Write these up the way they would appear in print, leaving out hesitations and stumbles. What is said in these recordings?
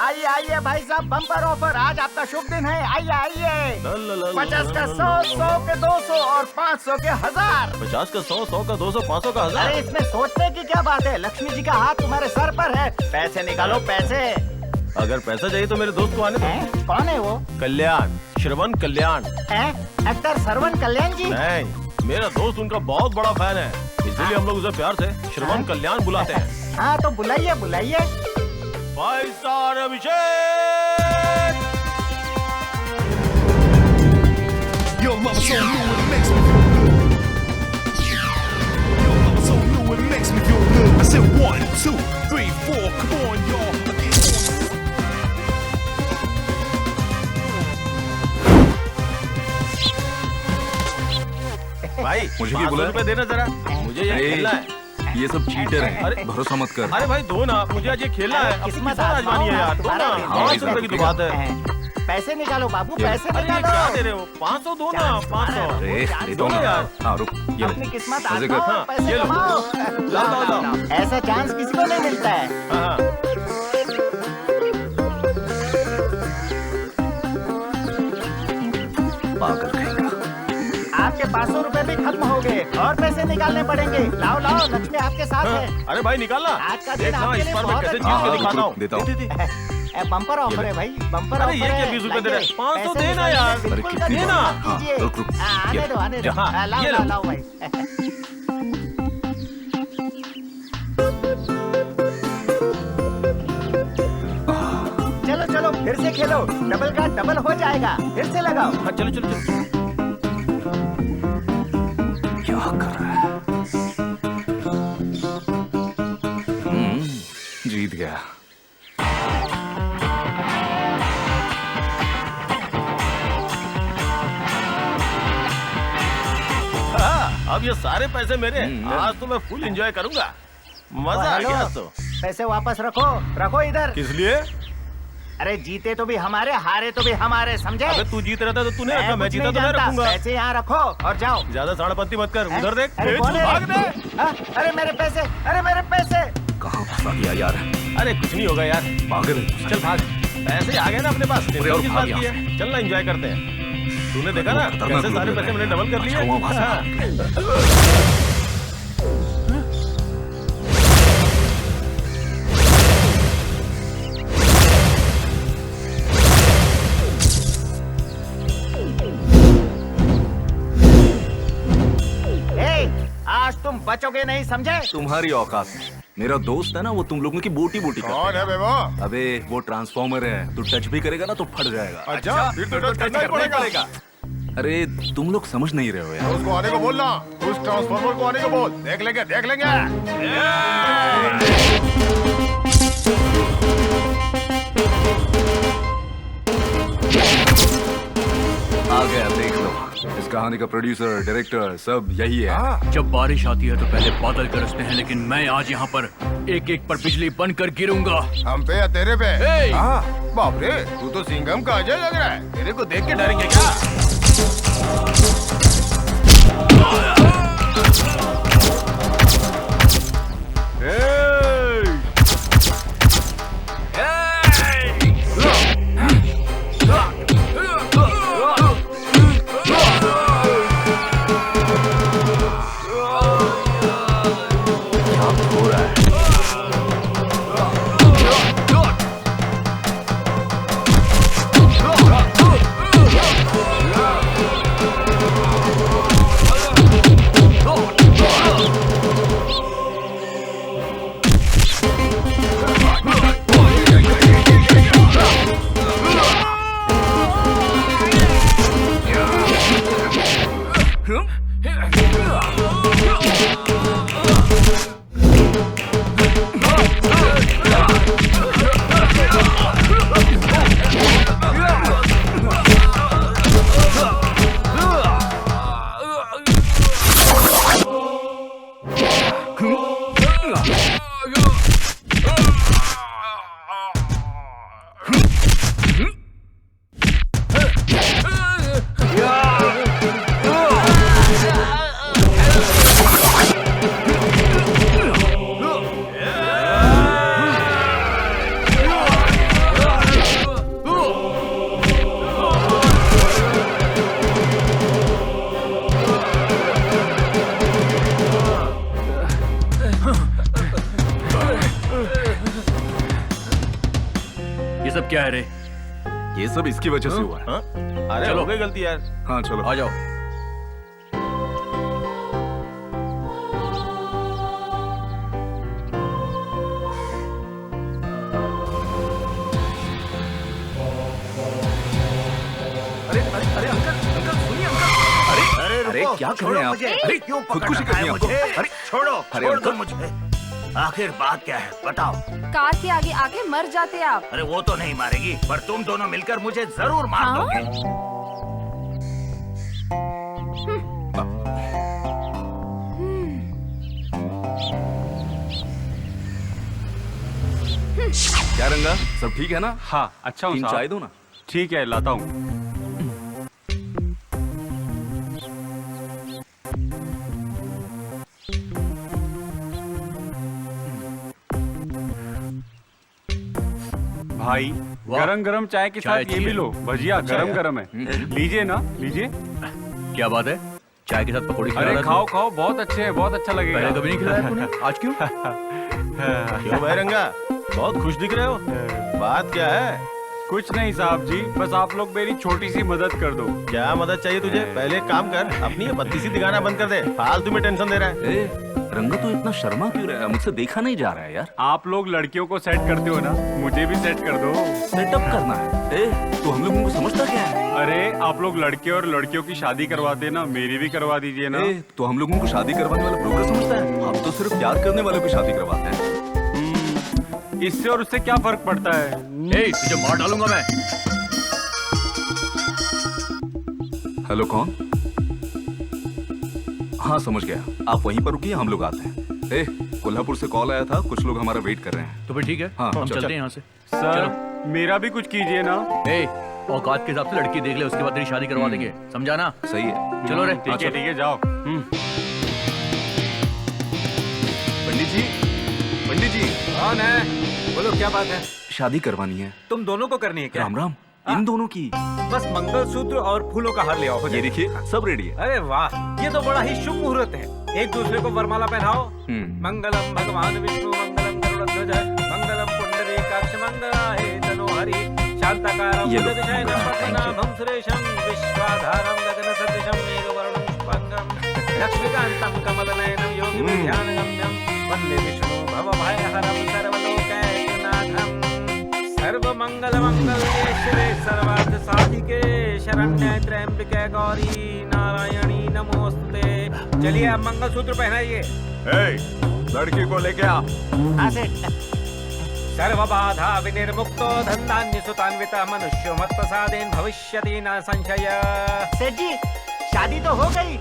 आइए आइए भाई साहब, बम्पर ऑफर, आज आपका शुभ दिन है। आइए आइए, 50 का 100, 100 के 200 और 500 के 1000। 50 का 100, 100 का 200, 500 का 1000। अरे इसमें सोचने की क्या बात है, लक्ष्मी जी का हाथ तुम्हारे सर पर है। पैसे निकालो पैसे। अगर पैसा चाहिए तो मेरे दोस्त को आने दो। कौन है वो? कल्याण, श्रवण कल्याण। एक्टर श्रवण कल्याण जी? नहीं, मेरा दोस्त उनका बहुत बड़ा फैन है, इसलिए हम लोग उसे प्यार से श्रवण कल्याण बुलाते हैं। हाँ तो बुलाइए बुलाइए। 5 star Abhishek. Your mama so new it makes me feel good. Your mama so new it makes me feel good. I said 1, 2, 3, 4, come on y'all. भाई मुझे भी बुला। ₹500 देना जरा, मुझे यहाँ खेलना है। ये सब चीटर हैं, अरे भरोसा मत कर। अरे भाई दो ना, मुझे आज ये खेलना है। अपनी किस्मत किस्मत आजमानी है यार, दो ना। हाँ, 500 की तो बात है। पैसे निकालो बाबू, पैसे अरे ये निकालो। क्या दे रहे हो? 500 दो ना, 500। अरे दे दो ना ना यार। हाँ रुक, ये अपनी ले। किस्मत मजे कर। आजमाओ, पैसे ये लो। कमाओ। लाओ, लाओ। ऐसा चांस किसी को नहीं मिलता है। हाँ, पागल कहेगा। आपके 500 रुपए भी खत्म हो गए और पैसे निकालने पड़ेंगे। लाओ लाओ, लक्ष्मी आपके साथ है। हाँ। अरे भाई निकालना। आज का दिन देखना आपके इस लिए बार मैं बहुत कैसे अच्छा जीत के है। दिखाता हूँ। देता हूँ। दे, दे, दे। बम्पर ऑफर है भाई, बम्पर अरे ऑफर ये है। क्या 20 रुपए दे रहे हैं? लाइए, 500 पैसे देना निकालिए, यार। बिल्कुल अरे करिए। देना। हाँ, कीजिए। रुक, रुक। आने ये दो आने दो। हाँ, लाओ ये लाओ लो। लाओ भाई। चलो चलो फिर से खेलो, डबल का डबल हो जाएगा। फिर से लगाओ। हाँ चलो चलो चलो। क्या कर रहा है? जीत गया। हाँ, अब ये सारे पैसे मेरे। आज तो मैं फुल एंजॉय करूंगा। मजा आ हेलो, गया आज तो। पैसे वापस रखो, रखो इधर। किस लिए? अरे जीते तो भी हमारे, हारे तो भी हमारे, समझे? अबे तू जीत रहा था तो तूने रखा, मैं कुछ जीता नहीं तो मैं जानता। रखूंगा। पैसे यहाँ रखो और जाओ। ज्यादा साड़ापंती मत कर, उधर देख। अरे ए, कौन तू है? भाग दे। हाँ, अरे मेरे पैसे, अरे मेरे पैसे। कहाँ फंसा दिया यार? अरे कुछ नहीं होगा यार, पागल है। चल भाग। पैसे आ गए ना अपने पास, अरे और किस भाग बात की यहाँ है? चल ना एंजॉय करते हैं। तूने देखा ना खतरनाक कैसे लोग सारे लग पैसे रहे मैंने डबल कर लिए। अच्छा हुआ वहाँ से हाँ। ए, आज तुम बचोगे नहीं, समझे? तुम्हारी औकात है। मेरा दोस्त है ना, वो तुम लोगों की बोटी बोटी कर। कौन है बेबो? अबे वो ट्रांसफॉर्मर है, तू टच भी करेगा ना तो फट जाएगा। अच्छा फिर तो टच करना ही पड़ेगा। अरे तुम लोग समझ नहीं रहे हो यार। उसको आने को बोलना, उस ट्रांसफार्मर को आने को बोल। देख लेंगे देख लेंगे। आ गया, देख लो। इस कहानी का प्रोड्यूसर, डायरेक्टर सब यही है। जब बारिश आती है तो पहले बादल गरजते हैं, लेकिन मैं आज यहाँ पर एक एक पर बिजली बनकर गिरूंगा। हम पे या तेरे पे? हे! बाप रे, तू तो सिंघम का अजय लग रहा है। तेरे को देख के डरेंगे क्या? क्या है रे? ये सब इसकी वजह से हुआ है। हाँ? अरे चलो। हो गई गलती यार। हाँ चलो आ जाओ। अरे क्या कर रहे हैं आप? अरे क्यों खुदकुशी करनी है आपको? अरे छोड़ो, अरे छोड़ दो अंकल। मुझे। आखिर बात क्या है बताओ। कार के आगे आके मर जाते आप। अरे वो तो नहीं मारेगी, पर तुम दोनों मिलकर मुझे जरूर मार हाँ? दोगे। क्या रंगा, सब ठीक है ना? हाँ अच्छा हूँ तीन चाय साहब। दो ना। ठीक है लाता हूँ। भाई वाह। गरम गरम चाय के चाय साथ ये अच्छी भी है। लो, भजिया गरम गरम है। लीजिए ना, लीजिए। क्या बात है? चाय के साथ पकौड़ी खिला अरे रहा खाओ तू? खाओ, बहुत अच्छे हैं, बहुत अच्छा पहले लगेगा। कभी नहीं खिलाया तूने, आज क्यों? क्यों भाई रंगा, बहुत खुश दिख रहे हो। बात क्या है? कुछ नहीं साहब जी, बस आप लोग मेरी छोटी सी मदद कर दो। क्या मदद चाहिए तुझे? पहले एक काम कर, अपनी ये बत्ती सी दिखाना बंद कर दे। फालतू में टेंशन दे रहा है। ए, रंगा तो इतना शर्मा क्यों रहा है? मुझसे देखा नहीं जा रहा है यार। आप लोग लड़कियों को सेट करते हो ना, मुझे भी सेट कर दो। सेटअप करना है। ए, तो हम लोगों को समझता क्या है? अरे आप लोग लड़के और लड़कियों की शादी करवाते हैं ना, मेरी भी करवा दीजिए ना। ए, तो हम लोगों को शादी करवाने वाला ब्रोकर समझता है? हम तो सिर्फ प्यार करने वालों की शादी करवाते हैं। इससे और उससे क्या फर्क पड़ता है? ए, तुझे मार डालूंगा मैं। हेलो कौन? हाँ समझ गया, आप वहीं पर रुकिए, हम लोग आते हैं। ए, कोल्हापुर से कॉल आया था, कुछ लोग हमारा वेट कर रहे हैं। तो फिर ठीक है, हाँ, हम चल, चलते चल। हैं यहाँ से। सर मेरा भी कुछ कीजिए ना। ए, औकात के हिसाब से लड़की देख ले, उसके बाद तेरी शादी करवा देंगे, समझा ना? सही है। चलो रे। ठीक है जाओ। पंडित जी कौन है? बोलो क्या बात है? शादी करवानी है। तुम दोनों को करनी है क्या? राम राम, इन दोनों की। बस मंगलसूत्र और फूलों का हार ले आओ, हो ये जाएगा। देखिए सब रेडी है। अरे वाह, ये तो बड़ा ही शुभ मुहूर्त है। एक दूसरे को वरमाला पहनाओ। मंगलम भगवान विष्णु मंगलम गरुड़ध्वज मंगलम पुंडरीकाक्ष मंगलाय तनोहरि शांताकारं ये लो। भुजगशयनं पद्मनाभं सुरेशं विश्वाधारं गगनसदृशं मेघवर्णं शुभांगं लक्ष्मीकान्तं कमलनयनं योगिभिर्ध्यानगम्यं वन्दे विष्णु भवभयहरं सर्वलोकैकनाथं सर्वमंगलमंगल्ये शिवे सर्वार्थ साधिके शरण्ये त्र्यंबके गौरी नारायणी नमोस्तुते। चलिए अब मंगलसूत्र पहनाइए। लड़की को लेके आ। सर्वबाधा विनिर्मुक्तो धन्धान्य सुतान्वितः मनुष्यो मत्प्रसादेन भविष्यति न संशय। सेठ जी, शादी तो हो गई।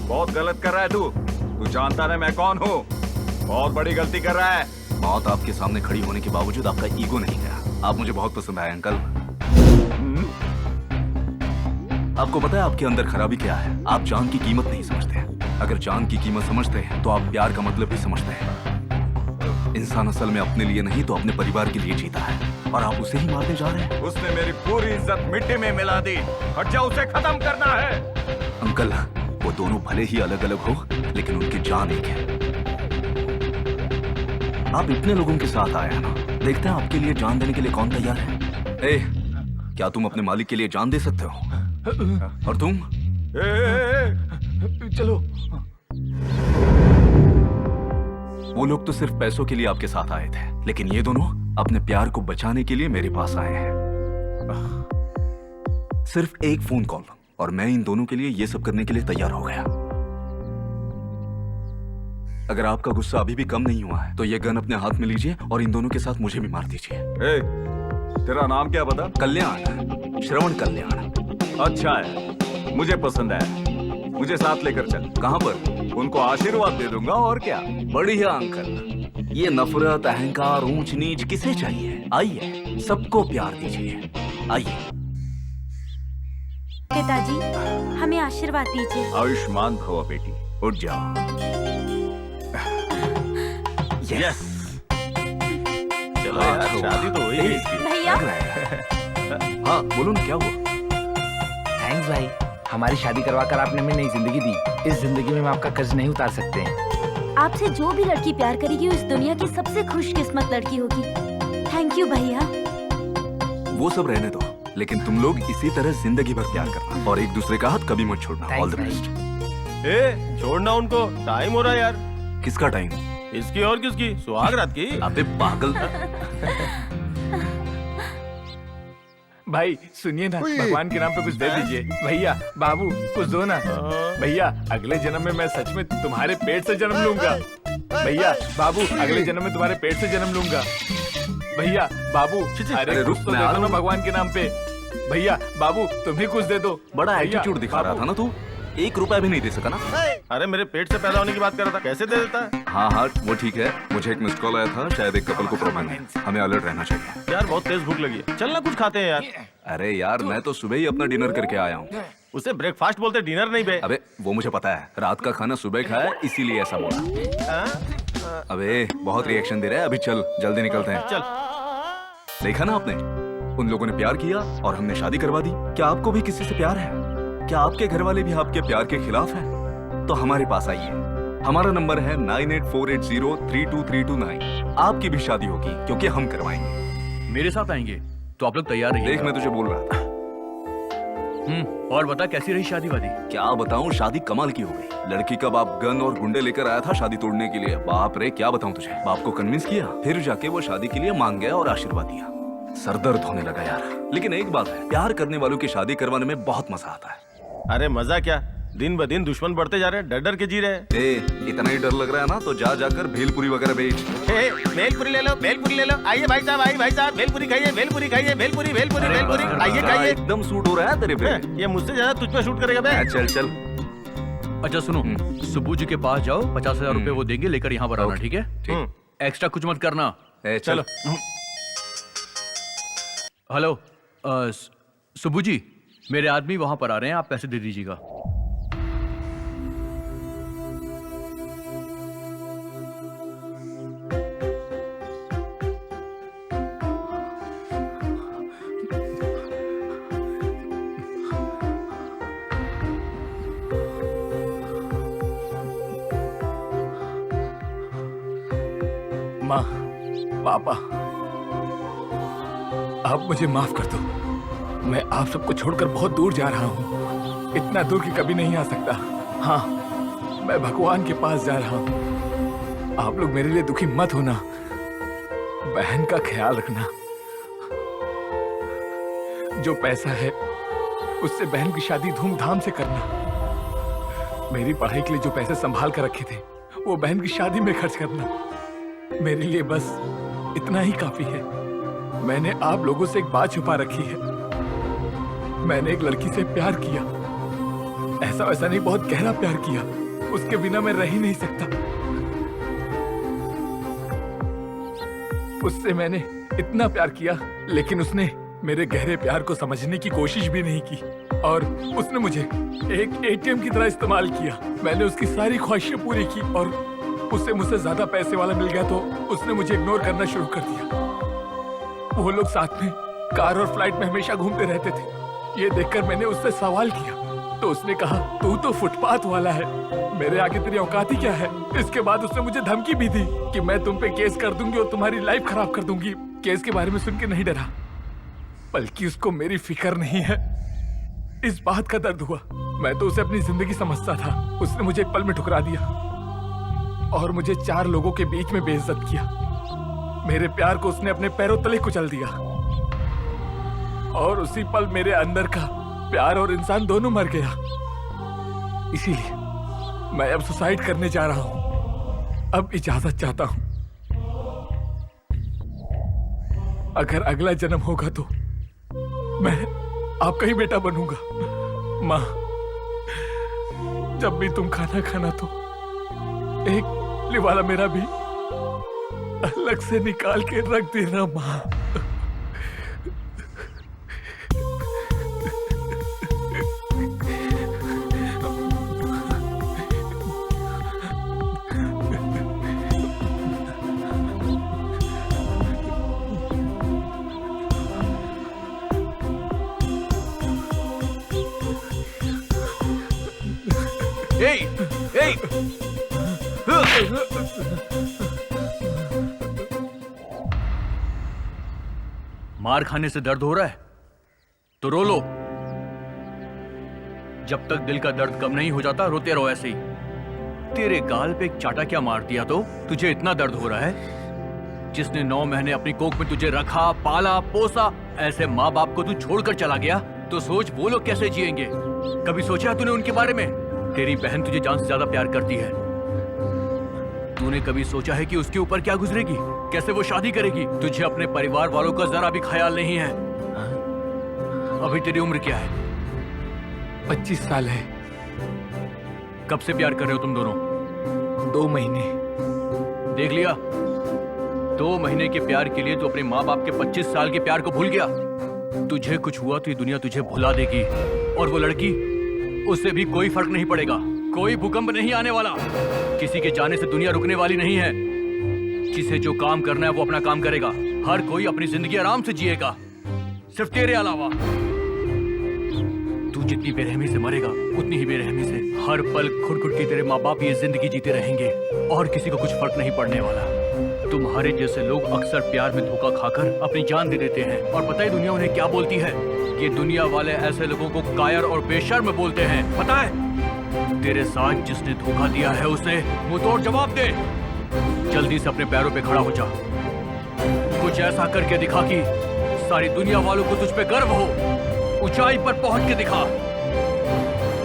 बहुत गलत कर रहा है तू जानता है मैं कौन हूँ? बहुत बड़ी गलती कर रहा है। मौत आपके सामने खड़ी होने के बावजूद आपका ईगो नहीं गया। आप मुझे बहुत पसंद आए अंकल। आपको पता है आपके अंदर खराबी क्या है? आप जान की कीमत नहीं समझते। अगर जान की कीमत समझते हैं तो आप प्यार का मतलब भी समझते हैं। इंसान असल में अपने लिए नहीं तो अपने परिवार के लिए जीता है, और आप उसे ही मारने जा रहे हैं। उसने मेरी पूरी इज्जत मिट्टी में मिला दी। हट जा, उसे खत्म करना है। अंकल, वो दोनों भले ही अलग अलग हो, लेकिन उनकी जान एक है। आप इतने लोगों के साथ आए हैं ना, देखते हैं आपके लिए जान देने के लिए कौन तैयार है। ए, क्या तुम अपने मालिक के लिए जान दे सकते हो? और तुम? चलो। वो लोग तो सिर्फ पैसों के लिए आपके साथ आए थे, लेकिन ये दोनों अपने प्यार को बचाने के लिए मेरे पास आए हैं। सिर्फ एक फोन कॉल और मैं इन दोनों के लिए ये सब करने के लिए तैयार हो गया। अगर आपका गुस्सा अभी भी कम नहीं हुआ है तो ये गन अपने हाथ में लीजिए और इन दोनों के साथ मुझे भी मार दीजिए। तेरा नाम क्या बता? कल्याण, श्रवण कल्याण। अच्छा है, मुझे पसंद है। मुझे साथ लेकर चल। कहां पर? उनको आशीर्वाद दे दूंगा और क्या। बढ़िया अंकल। ये नफरत, अहंकार, ऊंच नीच किसे चाहिए? आइए, सबको प्यार दीजिए। आइए। पिताजी, हमें आशीर्वाद दीजिए। आयुष्मान भव बेटी, उठ जाओ। यस। चलो यार, शादी तो हुई है। भैया। हाँ बोलो ना, क्या हुआ? थैंक्स भाई, हमारी शादी करवा कर आपने हमें नई जिंदगी दी। इस जिंदगी में हम आपका कर्ज नहीं उतार सकते हैं। आपसे जो भी लड़की प्यार करेगी वो इस दुनिया की सबसे खुशकिस्मत लड़की होगी। थैंक यू भैया। वो सब रहने दो, लेकिन तुम लोग इसी तरह जिंदगी भर प्यार करना और एक दूसरे का हाथ कभी मत छोड़ना। All the best. ए, छोड़ना उनको, टाइम हो रहा है यार। किसका टाइम? इसकी और किसकी? सुहाग रात की। अबे पागल। भाई सुनिए ना, भगवान के नाम पे कुछ दे दीजिए। भैया बाबू कुछ दो ना। भैया अगले जन्म में मैं सच में तुम्हारे पेट से जन्म लूंगा। भैया बाबू अगले जन्म में तुम्हारे पेट से जन्म लूंगा। भैया बाबू अरे कुछ तो दे दो ना भगवान के नाम पे। भैया बाबू तुम ही कुछ दे दो। बड़ा एटीट्यूड दिखा रहा था ना तू, 1 रुपया भी नहीं दे सका ना। अरे मेरे पेट से पैदा होने की बात कर रहा था, कैसे दे देता है? हाँ वो ठीक है। मुझे एक मिस्ड कॉल आया था, शायद एक कपल को प्रॉब्लम है। हमें अलर्ट रहना चाहिए। यार बहुत तेज भूख लगी है, चलना कुछ खाते हैं यार। अरे यार मैं तो सुबह ही अपना डिनर करके आया हूँ। उसे ब्रेकफास्ट बोलते, डिनर नहीं बे। अबे वो मुझे पता है, रात का खाना सुबह खाया इसीलिए ऐसा बोला। अबे बहुत रिएक्शन दे रहा है, अभी चल जल्दी निकलते हैं। चल। देखा ना आपने, उन लोगों ने प्यार किया और हमने शादी करवा दी। क्या आपको भी किसी से प्यार है? क्या आपके घर वाले भी आपके प्यार के खिलाफ हैं? तो हमारे पास आइए, हमारा नंबर है 9848032329। आपकी भी शादी होगी क्योंकि हम करवाएंगे। मेरे साथ आएंगे तो आप लोग तैयार रहिए। देख मैं तुझे बोल रहा था। और बता कैसी रही शादी वादी? क्या बताऊं, शादी कमाल की हो गई। लड़की का बाप गन और गुंडे लेकर आया था शादी तोड़ने के लिए। बाप रे क्या बताऊं तुझे। बाप को कन्विंस किया, फिर जाके वो शादी के लिए मांग गया और आशीर्वाद दिया। सरदर्द होने लगा यार। लेकिन एक बात है, प्यार करने वालों की शादी करवाने में बहुत मजा आता है। अरे मजा क्या, दिन ब दिन दुश्मन बढ़ते जा रहे हैं, डर डर के जी रहे हैं। इतना ही डर लग रहा है ना तो जा जाकर भेलपुरी वगैरह बेच। भेलपुरी ले लो, भेलपुरी ले लो। आइए भाई साहब, आइए भाई साहब, भेलपुरी खाइए, भेलपुरी खाइए, भेलपुरी भेलपुरी भेलपुरी। आइए खाइए। एकदम सूट हो रहा है तेरे पे। ये मुझसे ज्यादा तुझ पे शूट करेगा बे। चल चल। अच्छा सुनो, सुब्बू जी के पास जाओ, 50,000 रुपए वो देंगे, लेकर यहाँ पर आना, ठीक है? एक्स्ट्रा कुछ मत करना। चलो। हेलो सुब्बू जी, मेरे आदमी वहां पर आ रहे हैं, आप पैसे दे दीजिएगा। माँ, पापा, आप मुझे माफ कर दो। मैं आप सबको छोड़कर बहुत दूर जा रहा हूँ, इतना दूर कि कभी नहीं आ सकता। हाँ, मैं भगवान के पास जा रहा हूँ। आप लोग मेरे लिए दुखी मत होना। बहन का ख्याल रखना। जो पैसा है उससे बहन की शादी धूमधाम से करना। मेरी पढ़ाई के लिए जो पैसे संभाल कर रखे थे वो बहन की शादी में खर्च करना। मेरे लिए बस इतना ही काफी है। मैंने आप लोगों से एक बात छुपा रखी है। मैंने एक लड़की से प्यार किया, ऐसा वैसा नहीं, बहुत गहरा प्यार किया। उसके बिना मैं रह ही नहीं सकता। उससे मैंने इतना प्यार किया, लेकिन उसने मेरे गहरे प्यार को समझने की कोशिश भी नहीं की और उसने मुझे एक एटीएम की तरह इस्तेमाल किया। मैंने उसकी सारी ख्वाहिशें पूरी की और उससे मुझसे ज्यादा पैसे वाला मिल गया तो उसने मुझे इग्नोर करना शुरू कर दिया। वो लोग साथ में कार और फ्लाइट में हमेशा घूमते रहते थे। ये देखकर मैंने उससे सवाल किया तो उसने कहा, तू तो फुटपाथ वाला है, मेरे आगे तेरी औकात ही क्या है। इसके बाद उसने मुझे धमकी भी दी कि मैं तुम पे केस कर दूंगी और तुम्हारी लाइफ खराब कर दूंगी। केस के बारे में सुन के नहीं डरा, बल्कि उसको मेरी फिक्र नहीं है, इस बात का दर्द हुआ। मैं तो उसे अपनी जिंदगी समझता था। उसने मुझे एक पल में ठुकरा दिया और मुझे 4 लोगों के बीच में बेइज्जत किया। मेरे प्यार को उसने अपने पैरों तले कुचल दिया और उसी पल मेरे अंदर का प्यार और इंसान दोनों मर गया। इसीलिए मैं अब सुसाइड करने जा रहा हूं। अब इजाजत चाहता हूं। अगर अगला जन्म होगा तो मैं आपका ही बेटा बनूंगा। माँ, जब भी तुम खाना खाना तो एक लिवाला मेरा भी अलग से निकाल के रख देना माँ। मार खाने से दर्द हो रहा है तो रो लो। जब तक दिल का दर्द कम नहीं हो जाता रोते रहो ऐसे ही। तेरे गाल पे एक चाटा क्या मार दिया तो तुझे इतना दर्द हो रहा है? जिसने 9 महीने अपनी कोख में तुझे रखा, पाला, पोसा, ऐसे माँ बाप को तू छोड़कर चला गया तो सोच वो लोग कैसे जिएंगे। कभी सोचा तूने उनके बारे में? तेरी बहन तुझे जान से ज्यादा प्यार करती है। तूने कभी सोचा है कि उसके ऊपर क्या गुजरेगी, कैसे वो शादी करेगी? तुझे अपने परिवार वालों का जरा भी ख्याल नहीं है। अभी तेरी उम्र क्या है? 25 साल है। कब से प्यार कर रहे हो तुम दोनों? 2 महीने। देख लिया, 2 महीने के प्यार के लिए तू अपने माँ बाप के 25 साल के प्यार को भूल गया। तुझे कुछ हुआ तो ये दुनिया तुझे भुला देगी। और वो लड़की, उससे भी कोई फर्क नहीं पड़ेगा। कोई भूकंप नहीं आने वाला। किसी के जाने से दुनिया रुकने वाली नहीं है। जिसे जो काम करना है वो अपना काम करेगा। हर कोई अपनी जिंदगी आराम से जिएगा, सिर्फ तेरे अलावा। तू जितनी बेरहमी से मरेगा उतनी ही बेरहमी से हर पल घुट-घुट के तेरे माँ बाप ये जिंदगी जीते रहेंगे और किसी को कुछ फर्क नहीं पड़ने वाला। तुम्हारे जैसे लोग अक्सर प्यार में धोखा खाकर अपनी जान दे देते हैं। और पता है दुनिया उन्हें क्या बोलती है? ये दुनिया वाले ऐसे लोगों को कायर और बेशर्म बोलते हैं। पता है तेरे साथ जिसने धोखा दिया है उसे मुंह तोड़ जवाब दे। जल्दी से अपने पैरों पे खड़ा हो जा। कुछ ऐसा करके दिखा कि सारी दुनिया वालों को तुझ पे गर्व हो। ऊंचाई पर पहुंच के दिखा।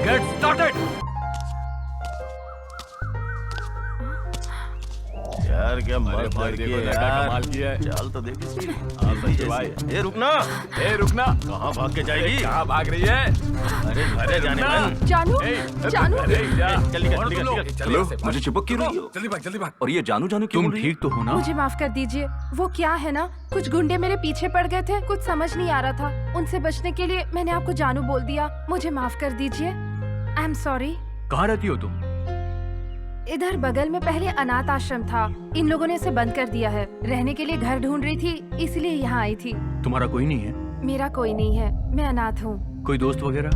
Get started. यार क्या मस्त लड़की है यार। कमाल किया है। चल तो देख इसकी। भाई ए रुकना, कहाँ भाग के जाएगी? कहाँ भाग रही है? अरे जाने मन। जानू, जानू, चलो, मुझे चिपक क्यों रही हो? जल्दी भाग। और ये जानू जानू क्यों तुम बोल रही है? ठीक तो हो ना? मुझे माफ कर दीजिए। वो क्या है ना, कुछ गुंडे मेरे पीछे पड़ गए थे, कुछ समझ नहीं आ रहा था। उनसे बचने के लिए मैंने आपको जानू बोल दिया। मुझे माफ कर दीजिए। I am sorry. कहाँ रहती हो तुम? इधर बगल में पहले अनाथ आश्रम था, इन लोगों ने इसे बंद कर दिया है। रहने के लिए घर ढूंढ रही थी, इसलिए यहाँ आई थी। तुम्हारा कोई नहीं है? मेरा कोई नहीं है, मैं अनाथ हूँ। कोई दोस्त वगैरह?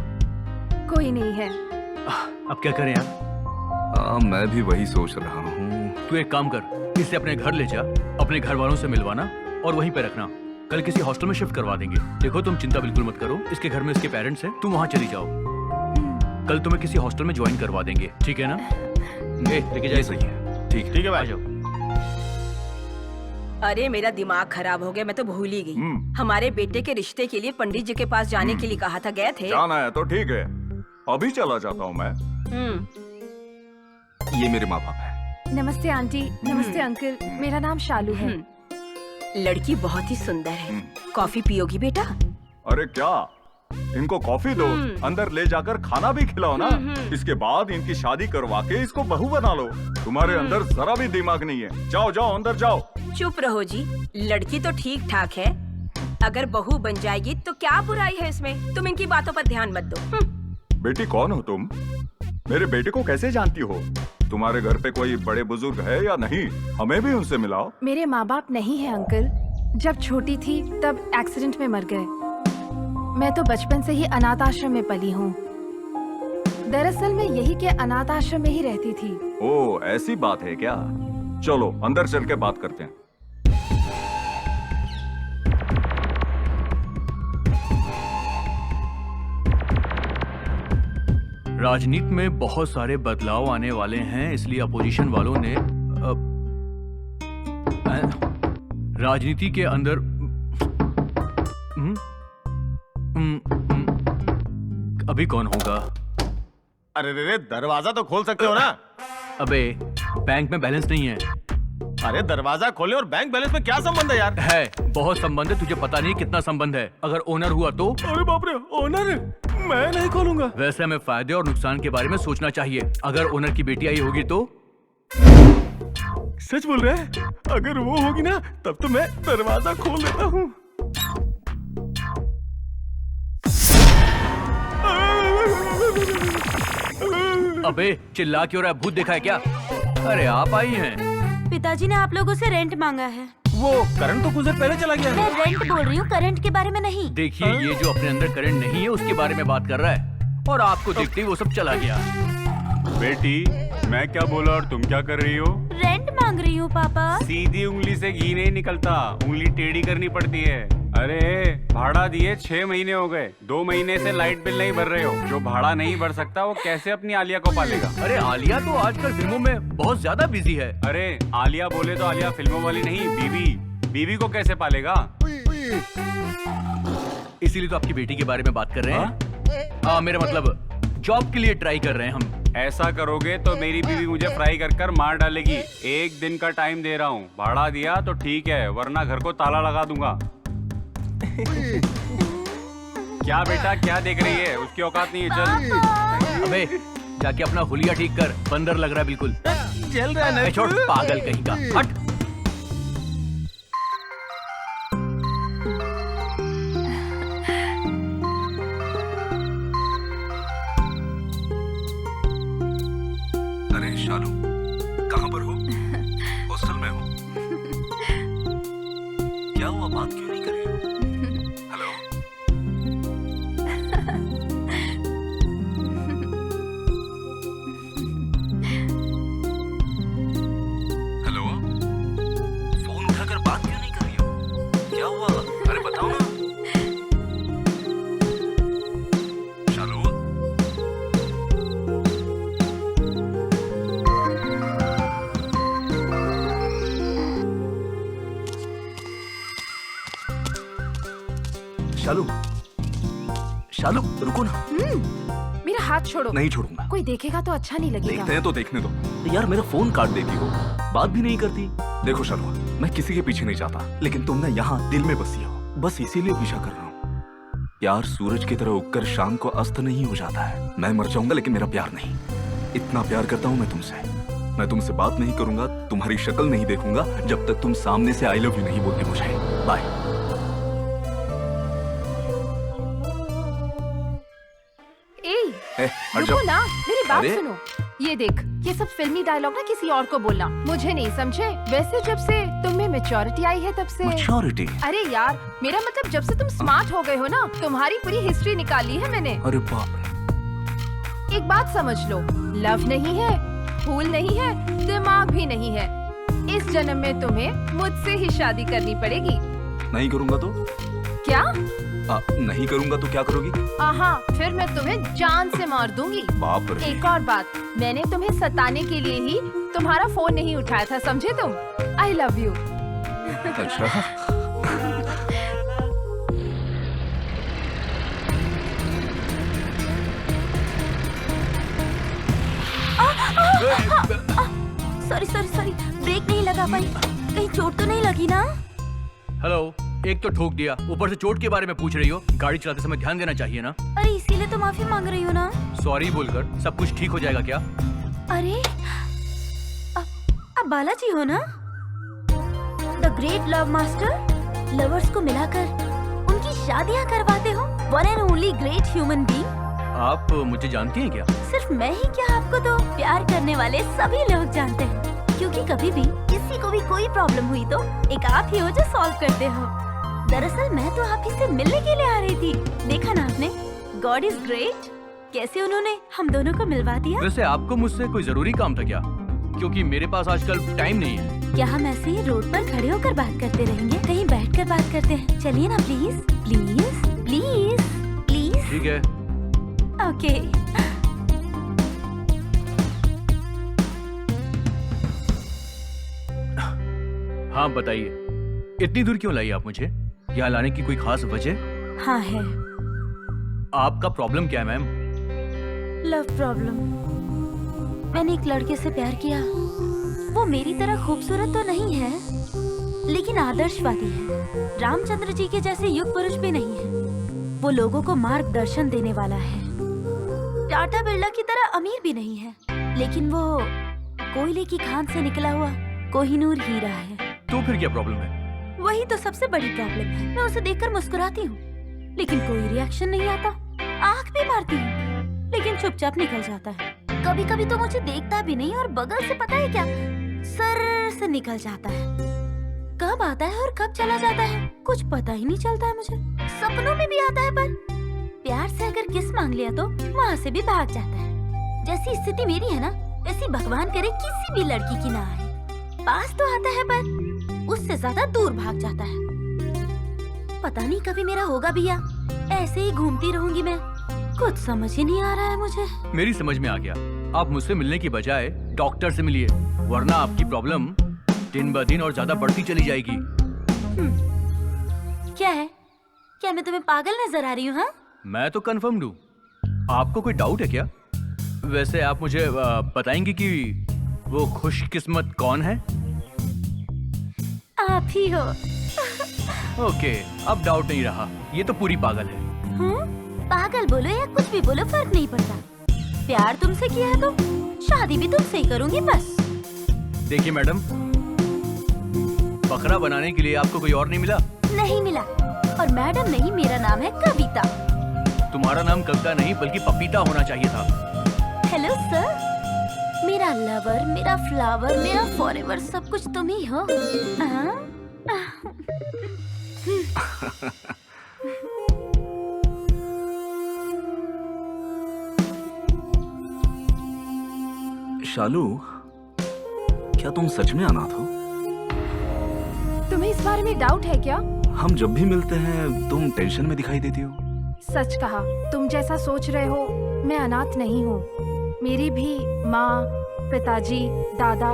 कोई नहीं है। अब क्या करें यार? मैं भी वही सोच रहा हूँ। तू एक काम कर, इसे अपने घर ले जा, अपने घर वालों से मिलवाना और वहीं पे रखना। कल किसी हॉस्टल में शिफ्ट करवा देंगे। देखो तुम चिंता बिल्कुल मत करो, इसके घर में इसके पेरेंट्स हैं, तुम वहाँ चली जाओ। कल तुम्हें किसी हॉस्टल में ज्वाइन करवा देंगे, ठीक है ना? लेके जाए। सही है। ठीक है भाई। आ जाओ। अरे मेरा दिमाग खराब हो गया, मैं तो भूल ही गई। हमारे बेटे के रिश्ते के लिए पंडित जी के पास जाने के लिए कहा था, गए थे? जाना है तो ठीक है, अभी चला जाता हूँ मैं। ये मेरे माँ बाप है। नमस्ते आंटी, नमस्ते अंकल, मेरा नाम शालू है। लड़की बहुत ही सुंदर है। कॉफी पियोगी बेटा? अरे क्या, इनको कॉफी दो, अंदर ले जाकर खाना भी खिलाओ ना। इसके बाद इनकी शादी करवा के इसको बहू बना लो। तुम्हारे अंदर जरा भी दिमाग नहीं है। जाओ जाओ अंदर जाओ। चुप रहो जी, लड़की तो ठीक ठाक है, अगर बहू बन जाएगी तो क्या बुराई है इसमें? तुम इनकी बातों पर ध्यान मत दो। बेटी कौन हो तुम? मेरे बेटे को कैसे जानती हो? तुम्हारे घर पे कोई बड़े बुजुर्ग है या नहीं? हमें भी उनसे मिलाओ। मेरे माँ बाप नहीं है अंकल, जब छोटी थी तब एक्सीडेंट में मर गए। मैं तो बचपन से ही अनाथ आश्रम में पली हूँ। दरअसल मैं यही के अनाथ आश्रम में ही रहती थी। ओ ऐसी बात है क्या? चलो अंदर चल के बात करते हैं। राजनीति में बहुत सारे बदलाव आने वाले हैं, इसलिए अपोजिशन वालों ने राजनीति के अंदर अभी कौन होगा? अरे रे, दरवाजा तो खोल सकते हो ना? अबे बैंक में बैलेंस नहीं है। अरे दरवाजा खोले और बैंक बैलेंस में क्या संबंध है यार? है, बहुत संबंध है, तुझे पता नहीं कितना संबंध है। अगर ओनर हुआ तो? अरे बाप रे, ओनर? मैं नहीं खोलूंगा। वैसे हमें फायदे और नुकसान के बारे में सोचना चाहिए। अगर ओनर की बेटी आई होगी तो? सच बोल रहे हैं? अगर वो होगी ना तब तो मैं दरवाजा खोल देता हूँ। अबे चिल्ला क्यों रहा है? भूत देखा है क्या? अरे आप आई हैं। पिताजी ने आप लोगों से रेंट मांगा है। वो करंट तो कुछ देर पहले चला गया। मैं रेंट बोल रही हूँ, करंट के बारे में नहीं। देखिए ये जो अपने अंदर करंट नहीं है उसके बारे में बात कर रहा है और आपको देखते ही वो सब चला गया। बेटी मैं क्या बोला और तुम क्या कर रही हो? रेंट मांग रही हूँ पापा। सीधी उंगली से घी नहीं निकलता, उंगली टेढ़ी करनी पड़ती है। अरे भाड़ा दिए 6 महीने हो गए, 2 महीने से लाइट बिल नहीं भर रहे हो। जो भाड़ा नहीं भर सकता वो कैसे अपनी आलिया को पालेगा? अरे आलिया तो आजकल फिल्मों में बहुत ज्यादा बिजी है। अरे आलिया बोले तो आलिया फिल्मों वाली नहीं, बीवी। बीवी को कैसे पालेगा? इसीलिए तो आपकी बेटी के बारे में बात कर रहे हैं। मेरा मतलब जॉब के लिए ट्राई कर रहे हैं हम। ऐसा करोगे तो मेरी बीवी मुझे फ्राई कर कर मार डालेगी। 1 दिन का टाइम दे रहा हूँ, भाड़ा दिया तो ठीक है, वरना घर को ताला लगा दूंगा। क्या बेटा क्या देख रही है? उसकी औकात नहीं है, चल। अबे जाके अपना हुलिया ठीक कर, बंदर लग रहा है बिल्कुल। चल रहा है। छोड़ पागल कहीं का, हट। अरे शालू कहाँ पर हो? हॉस्टल में हो? क्या हुआ, बात क्यों नहीं कर रही हो? हेलो हेलो, फोन उठाकर बात क्यों नहीं कर रही हो? क्या हुआ? अरे बताओ ना। शालू शालू शालू रुको ना। मेरा हाथ छोड़ो। नहीं छोड़ूंगा। कोई देखेगा तो अच्छा नहीं लगेगा। देखते हैं तो देखने दो। यार मेरा फोन काट देती हो, बात भी नहीं करती। देखो शालू, मैं किसी के पीछे नहीं जाता, लेकिन तुम ना यहाँ दिल में बसी हो, बस इसीलिए पीछा कर रहा हूँ। प्यार सूरज की तरह उगकर शाम को अस्त नहीं हो जाता है। मैं मर जाऊंगा लेकिन मेरा प्यार नहीं। इतना प्यार करता हूँ मैं तुमसे। मैं तुमसे बात नहीं करूंगा, तुम्हारी शक्ल नहीं देखूंगा जब तक तुम सामने से आई लव यू नहीं बोलते मुझे। बाय। रुको ना, मेरी बात सुनो। ये देख, ये सब फिल्मी डायलॉग ना किसी और को बोलना, मुझे नहीं समझे। वैसे जब से तुम में मैच्योरिटी आई है तब से। मैच्योरिटी? अरे यार, मेरा मतलब जब से तुम स्मार्ट हो गए हो ना, तुम्हारी पूरी हिस्ट्री निकाली है मैंने। अरे बाप। एक बात समझ लो, लव नहीं है, फूल नहीं है, दिमाग भी नहीं है। इस जन्म में तुम्हें मुझसे ही शादी करनी पड़ेगी। नहीं करूंगा तो क्या? नहीं करूंगा तो क्या करोगी? फिर मैं तुम्हें जान से मार दूंगी। बाप रे। एक और बात, मैंने तुम्हें सताने के लिए ही तुम्हारा फोन नहीं उठाया था, समझे तुम? I love you. अच्छा। सॉरी, ब्रेक नहीं लगा पाई। कहीं चोट तो नहीं लगी ना? हेलो, एक तो ठोक दिया, ऊपर से चोट के बारे में पूछ रही हो। गाड़ी चलाते समय ध्यान देना चाहिए ना। अरे इसीलिए तो माफी मांग रही हो ना। सॉरी बोलकर सब कुछ ठीक हो जाएगा क्या? अरे आप बालाजी हो ना, the great love master. Lovers को मिलाकर उनकी शादियां करवाते हो। One and only great human being. आप मुझे जानती हैं क्या? सिर्फ मैं ही क्या, आपको तो प्यार करने वाले सभी लोग जानते हैं। क्योंकि कभी भी किसी को भी कोई प्रॉब्लम हुई तो एक आप ही हो जो सॉल्व करते हो। दरअसल मैं तो आप ही से मिलने के लिए आ रही थी। देखा ना आपने, गॉड इज ग्रेट, कैसे उन्होंने हम दोनों को मिलवा दिया। वैसे आपको मुझसे कोई जरूरी काम था क्या? क्योंकि मेरे पास आजकल टाइम नहीं है। क्या हम ऐसे ही रोड पर खड़े होकर बात करते रहेंगे? कहीं बैठकर बात करते हैं, चलिए ना प्लीज प्लीज प्लीज प्लीज। ठीक है। ओके। हाँ बताइए, इतनी दूर क्यों लाई आप मुझे? यहाँ लाने की कोई खास वजह? हाँ है। आपका प्रॉब्लम क्या है मैम? Love problem. मैंने एक लड़के से प्यार किया। वो मेरी तरह खूबसूरत तो नहीं है, लेकिन आदर्शवादी है। रामचंद्र जी के जैसे युग पुरुष भी नहीं है। वो लोगों को मार्गदर्शन देने वाला है। टाटा बिरला की तरह अमीर भी नहीं है, लेकिन वो कोयले की खान से निकला हुआ कोहिनूर हीरा है। तो फिर क्या प्रॉब्लम है? वही तो सबसे बड़ी प्रॉब्लम है। मैं उसे देखकर मुस्कुराती हूँ, लेकिन कोई रिएक्शन नहीं आता। आंख भी मारती हूँ, लेकिन चुपचाप निकल जाता है। कभी कभी तो मुझे देखता भी नहीं और बगल से पता है क्या, सर से निकल जाता है। कब आता है और कब चला जाता है कुछ पता ही नहीं चलता है मुझे। सपनों में भी आता है, पर प्यार से अगर किस मांग लिया तो वहाँ से भी भाग जाता है। जैसी स्थिति मेरी है ना, वैसी भगवान करे किसी भी लड़की की ना आए। पास तो आता है पर उससे ज्यादा दूर भाग जाता है। पता नहीं कभी मेरा होगा भी या ऐसे ही घूमती रहूंगी मैं। कुछ समझ ही नहीं आ रहा है मुझे। मेरी समझ में आ गया। आप मुझसे मिलने की बजाय डॉक्टर से मिलिए, वरना आपकी प्रॉब्लम दिन ब दिन और ज्यादा बढ़ती चली जाएगी। क्या है? क्या मैं तुम्हें पागल नजर आ रही हूँ? हाँ? मैं तो कंफर्म हूँ। आपको कोई डाउट है क्या? वैसे आप मुझे बताएंगे कि वो खुशकिस्मत कौन है? आप ही हो। ओके, अब डाउट नहीं रहा। ये तो पूरी पागल है। पागल बोलो या कुछ भी बोलो, फर्क नहीं पड़ता। प्यार तुमसे किया है तो शादी भी तुमसे ही करूंगी बस। देखिए मैडम, बकरा बनाने के लिए आपको कोई और नहीं मिला? नहीं मिला। और मैडम नहीं, मेरा नाम है कविता। तुम्हारा नाम कविता नहीं बल्कि पपीता होना चाहिए था। हेलो सर, मेरा लवर, मेरा फ्लावर, मेरा फॉरएवर सब कुछ तुम ही हो। शालू, क्या तुम सच में अनाथ हो? तुम्हें इस बारे में डाउट है क्या? हम जब भी मिलते हैं तुम टेंशन में दिखाई देती हो। सच कहा, तुम जैसा सोच रहे हो मैं अनाथ नहीं हूँ। मेरी भी माँ, पिताजी, दादा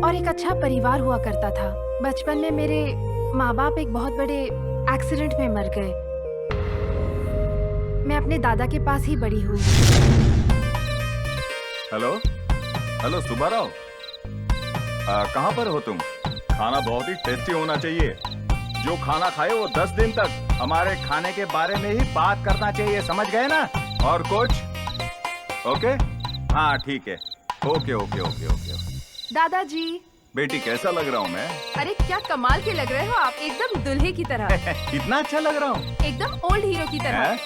और एक अच्छा परिवार हुआ करता था। बचपन में मेरे माँ बाप एक बहुत बड़े एक्सीडेंट में मर गए। मैं अपने दादा के पास ही बड़ी हुई। हेलो हेलो सुब्बाराव, कहाँ पर हो तुम? खाना बहुत ही टेस्टी होना चाहिए। जो खाना खाए वो 10 दिन तक हमारे खाने के बारे में ही बात करना चाहिए, समझ गए ना? और कुछ? ओके, हाँ ठीक है। Okay okay okay okay. दादाजी। बेटी कैसा लग रहा हूँ मैं? अरे क्या कमाल के लग रहे हो आप, एकदम दूल्हे की तरह। इतना अच्छा लग रहा हूँ? एकदम ओल्ड हीरो की तरह।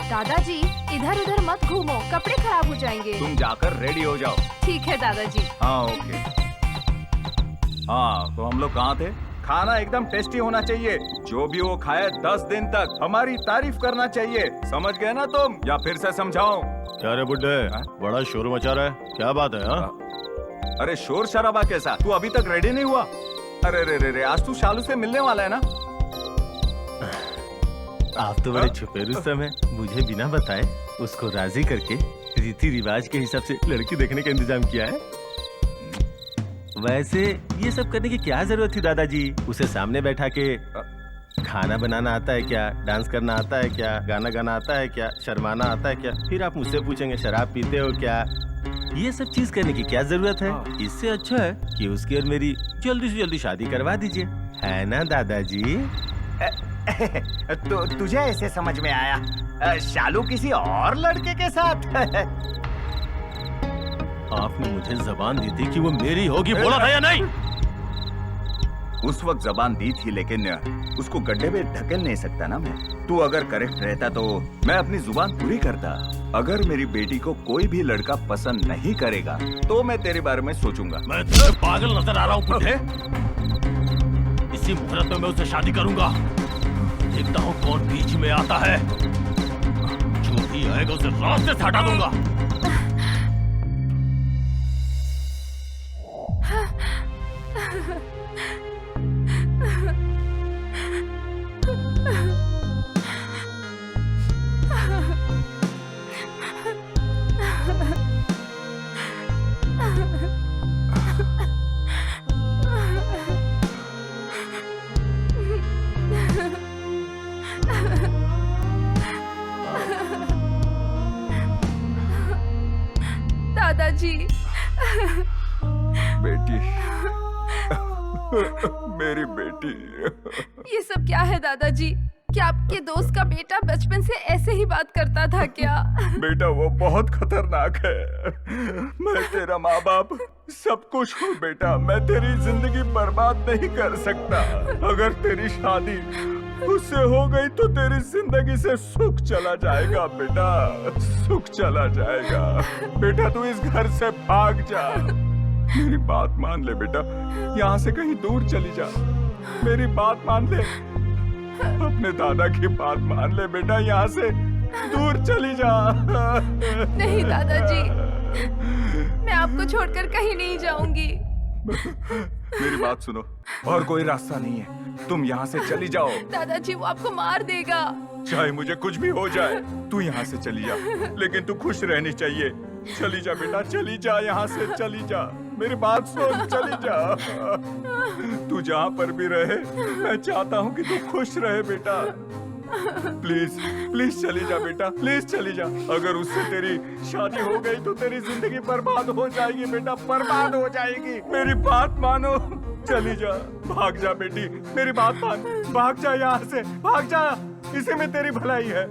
दादाजी इधर उधर मत घूमो, कपड़े खराब हो जाएंगे। तुम जाकर रेडी हो जाओ। ठीक है दादाजी। हाँ ओके। हाँ तो हम लोग कहाँ थे? खाना एकदम टेस्टी होना चाहिए। जो भी वो खाए 10 दिन तक हमारी तारीफ करना चाहिए, समझ गए ना तुम? या फिर से समझाऊं? क्या रे बुड्ढे, बड़ा शोर मचा रहा है, क्या बात है? हाँ? अरे शोर शराबा कैसा? तू अभी तक रेडी नहीं हुआ? अरे रे रे रे, आज तू शालू से मिलने वाला है ना? आप तो बड़े छुपे रुस्तम हैं। मुझे बिना बताए उसको राजी करके रीति रिवाज के हिसाब से लड़की देखने का इंतजाम किया है। वैसे ये सब करने की क्या जरूरत थी दादाजी? उसे सामने बैठा के खाना बनाना आता है क्या, डांस करना आता है क्या, गाना गाना आता है क्या, शर्माना आता है क्या? फिर आप मुझसे पूछेंगे शराब पीते हो क्या? ये सब चीज करने की क्या जरूरत है? इससे अच्छा है कि उसकी और मेरी जल्दी से जल्दी शादी करवा दीजिए, है ना दादाजी? तो तुझे ऐसे समझ में आया शालू किसी और लड़के के साथ? आपने मुझे जबान दी थी कि वो मेरी होगी, बोला था या नहीं? उस वक्त जबान दी थी, लेकिन उसको गड्ढे में ढकेल नहीं सकता ना मैं। तू अगर करेक्ट रहता तो मैं अपनी जुबान पूरी करता। अगर मेरी बेटी को कोई भी लड़का पसंद नहीं करेगा तो मैं तेरे बारे में सोचूंगा। मैं तुझे पागल नजर आ रहा हूँ बुड्ढे? इसी मुहूर्त में मैं उससे शादी करूंगा। देखता हूँ कौन बीच में आता है। जो भी आएगा उसे रास्ते से हटा दूंगा। दादाजी। बेटी, मेरी बेटी। ये सब क्या है दादाजी? क्या आपके दोस्त का बेटा बचपन से ऐसे ही बात करता था क्या? बेटा वो बहुत खतरनाक है। मैं तेरा माँ बाप सब कुछ हूँ बेटा। मैं तेरी जिंदगी बर्बाद नहीं कर सकता। अगर तेरी शादी उससे हो गई तो तेरी जिंदगी से सुख चला जाएगा बेटा, सुख चला जाएगा। बेटा तू इस घर से भाग जा। मेरी बात मान ले बेटा, यहाँ से कहीं दूर चली जा। मेरी बात मान ले, अपने दादा की बात मान ले बेटा। यहाँ से दूर चली जा। नहीं दादाजी, मैं आपको छोड़कर कहीं नहीं जाऊंगी। मेरी बात सुनो, और कोई रास्ता नहीं है, तुम यहाँ से चली जाओ। दादाजी वो आपको मार देगा। चाहे मुझे कुछ भी हो जाए, तू यहाँ से चली जा, लेकिन तू खुश रहनी चाहिए। चली जा बेटा, चली जा, यहाँ से चली जा। मेरी बात सुन, चली जा। तू जहाँ पर भी रहे, मैं चाहता हूँ कि तू खुश रहे बेटा। प्लीज प्लीज चली जा बेटा, प्लीज चली जा। अगर उससे तेरी शादी हो गई तो तेरी जिंदगी बर्बाद हो जाएगी बेटा, बर्बाद हो जाएगी। मेरी बात मानो, चली जा, भाग जा बेटी, मेरी बात मान, भाग जा यहाँ से, भाग जा, इसी में तेरी भलाई है।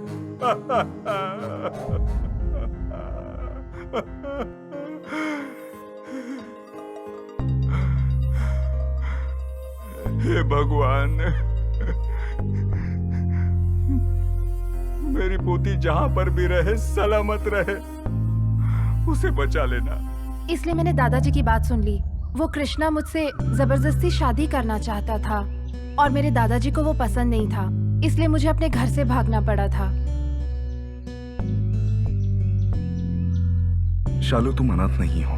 हे भगवान, मेरी पोती जहाँ पर भी रहे सलामत रहे, उसे बचा लेना। इसलिए मैंने दादाजी की बात सुन ली। वो कृष्णा मुझसे जबरदस्ती शादी करना चाहता था और मेरे दादाजी को वो पसंद नहीं था, इसलिए मुझे अपने घर से भागना पड़ा था। शालू, तुम अनाथ नहीं हो,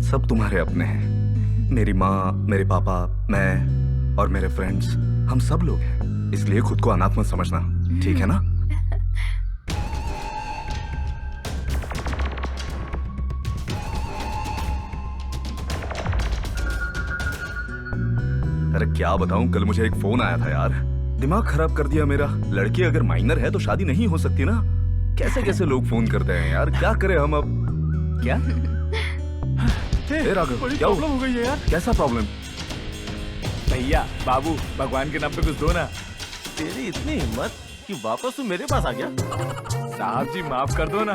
सब तुम्हारे अपने हैं। मेरी माँ, मेरे पापा, मैं और मेरे फ्रेंड्स, हम सब लोग हैं। इसलिए खुद को अनाथ मत समझना, ठीक है ना? अरे क्या बताऊं, कल मुझे एक फोन आया था यार, दिमाग खराब कर दिया मेरा। लड़की अगर माइनर है तो शादी नहीं हो सकती ना। कैसे कैसे लोग फोन करते हैं यार, क्या करें हम अब? क्या राघव, क्या प्रॉब्लम हो गई है यार। कैसा प्रॉब्लम? भैया, बाबू, भगवान के नाम पे कुछ दो ना। तेरी इतनी हिम्मत कि वापस तू मेरे पास आ गया। साहब जी माफ कर दो ना,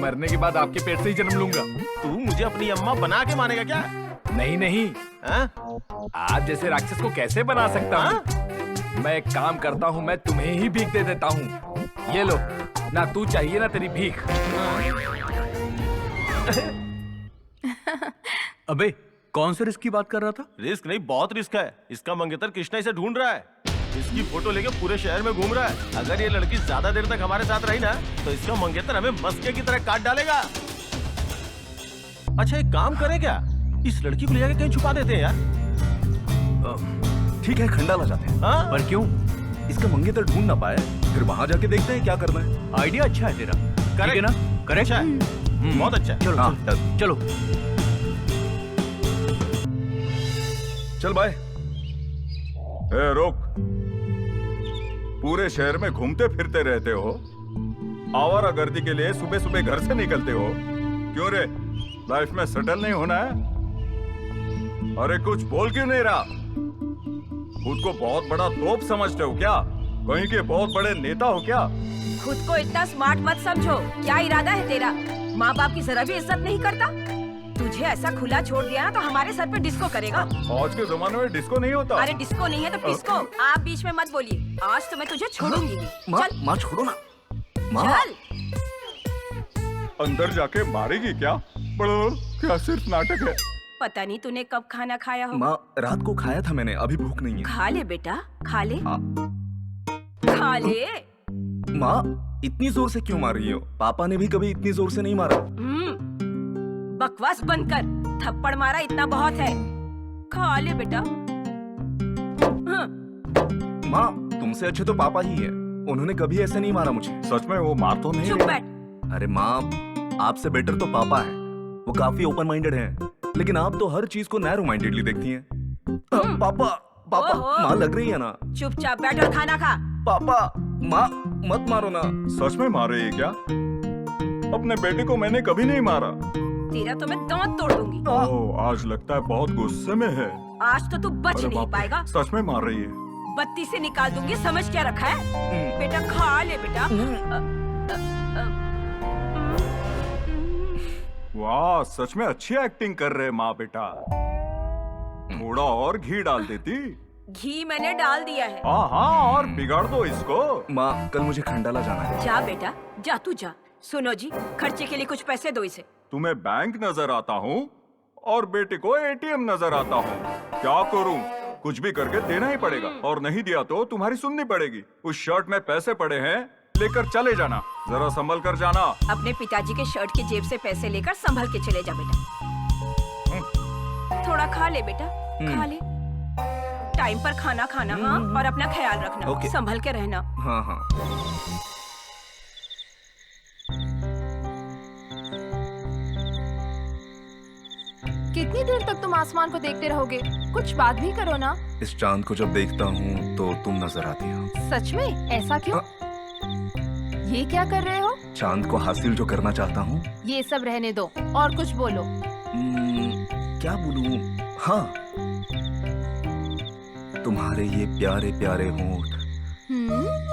मरने के बाद आपके पेट से ही जन्म लूंगा। तू मुझे अपनी अम्मा बना के मानेगा क्या? नहीं नहीं, आप जैसे राक्षस को कैसे बना सकता हूँ? मैं एक काम करता हूँ, मैं तुम्हें ही भीख दे देता हूँ। ये लो, ना तू चाहिए ना तेरी भीख। अबे कौन से रिस्क की बात कर रहा था? रिस्क नहीं, बहुत रिस्क है। इसका मंगेतर कृष्णा इसे ढूंढ रहा है, इसकी फोटो लेके पूरे शहर में घूम रहा है। अगर ये लड़की ज्यादा देर तक हमारे साथ रही ना, तो इसका मंगेतर हमें मस्के की तरह काट डालेगा। अच्छा एक काम करें क्या, इस लड़की को ले जाके कहीं छुपा देते हैं यार। ठीक है, खंडाला जाते हैं। हाँ? पर क्यों? इसका मंगेतर ढूंढ ना पाए, फिर वहां जाके देखते हैं क्या करना है। आइडिया अच्छा है तेरा, ठीक है ना? करेक्ट अच्छा है, बहुत अच्छा है। चलो चलो चल भाई। ए रोक, पूरे शहर में घूमते फिरते रहते हो, आवारागर्दी के लिए सुबह सुबह घर से निकलते हो, क्यों रे? लाइफ में सेटल नहीं होना है? अरे कुछ बोल क्यों नहीं रहा? खुद को बहुत बड़ा तोप समझते हो क्या? कहीं के बहुत बड़े नेता हो क्या? खुद को इतना स्मार्ट मत समझो। क्या इरादा है तेरा? माँ बाप की जरा भी इज्जत नहीं करता? तुझे ऐसा खुला छोड़ दिया ना तो हमारे सर पे डिस्को करेगा। आज के जमाने में डिस्को नहीं होता। अरे डिस्को नहीं है तो डिस्को। आप बीच में मत बोलिए, आज तो मैं तुझे छोड़ूंगी नहीं। माँ, चल माँ छोड़ो ना। माँ, चल। अंदर जाके मारेगी क्या? बड़ो, क्या सिर्फ नाटक है? पता नहीं तूने कब खाना खाया हो। माँ रात को खाया था मैंने, अभी भूख नहीं है। खा ले बेटा, खा ले, खा ले। माँ इतनी जोर से क्यों मार रही हो? पापा ने भी कभी इतनी जोर से नहीं मारा। बकवास बंद कर, थप्पड़ मारा इतना बहुत है। खा ले बेटा। माँ तुमसे अच्छे तो पापा ही है, उन्होंने कभी ऐसे नहीं मारा मुझे। सच में वो मार तो नहीं? चुप बैठ। अरे माँ, आपसे बेटर तो पापा है, वो काफी ओपन माइंडेड हैं, लेकिन आप तो हर चीज को नैरो माइंडेडली देखती हैं। पापा पापा, माँ लग रही है ना? चुपचाप बैठ और खाना खा। पापा, माँ मत मारो ना। सच में मार रही है क्या? अपने बेटे को मैंने कभी नहीं मारा। तेरा तो मैं दांत तोड़ दूंगी। ओह, आज लगता है बहुत गुस्से में है। आज तो तू बच नहीं पाएगा। सच में मार रही है। बत्ती से निकाल दूंगी, समझ क्या रखा है? बेटा खा ले बेटा। वाह, सच में अच्छी एक्टिंग कर रहे माँ बेटा। थोड़ा और घी डाल देती। घी मैंने डाल दिया है। हाँ, और बिगाड़ दो इसको। माँ कल मुझे खंडाला जाना है। जा बेटा, जा तू जा। सुनो जी, खर्चे के लिए कुछ पैसे दो इसे। तुम्हें बैंक नजर आता हूँ और बेटे को एटीएम नजर आता हूँ। क्या करूँ? कुछ भी करके देना ही पड़ेगा, और नहीं दिया तो तुम्हारी सुननी पड़ेगी। उस शर्ट में पैसे पड़े हैं, लेकर चले जाना, जरा संभल कर जाना। अपने पिताजी के शर्ट की जेब से पैसे लेकर संभल के चले जा बेटा। थोड़ा खा ले बेटा, खा ले। टाइम पर खाना खाना, हाँ, और अपना ख्याल रखना। ओके। संभल के रहना। हाँ हाँ। कितनी देर तक तुम आसमान को देखते रहोगे? कुछ बात भी करो ना। इस चांद को जब देखता हूँ तो तुम नजर आती हो। सच में? ऐसा क्यों? ये क्या कर रहे हो? चांद को हासिल जो करना चाहता हूँ। ये सब रहने दो और कुछ बोलो। क्या बोलूं? हाँ, तुम्हारे ये प्यारे प्यारे होंठ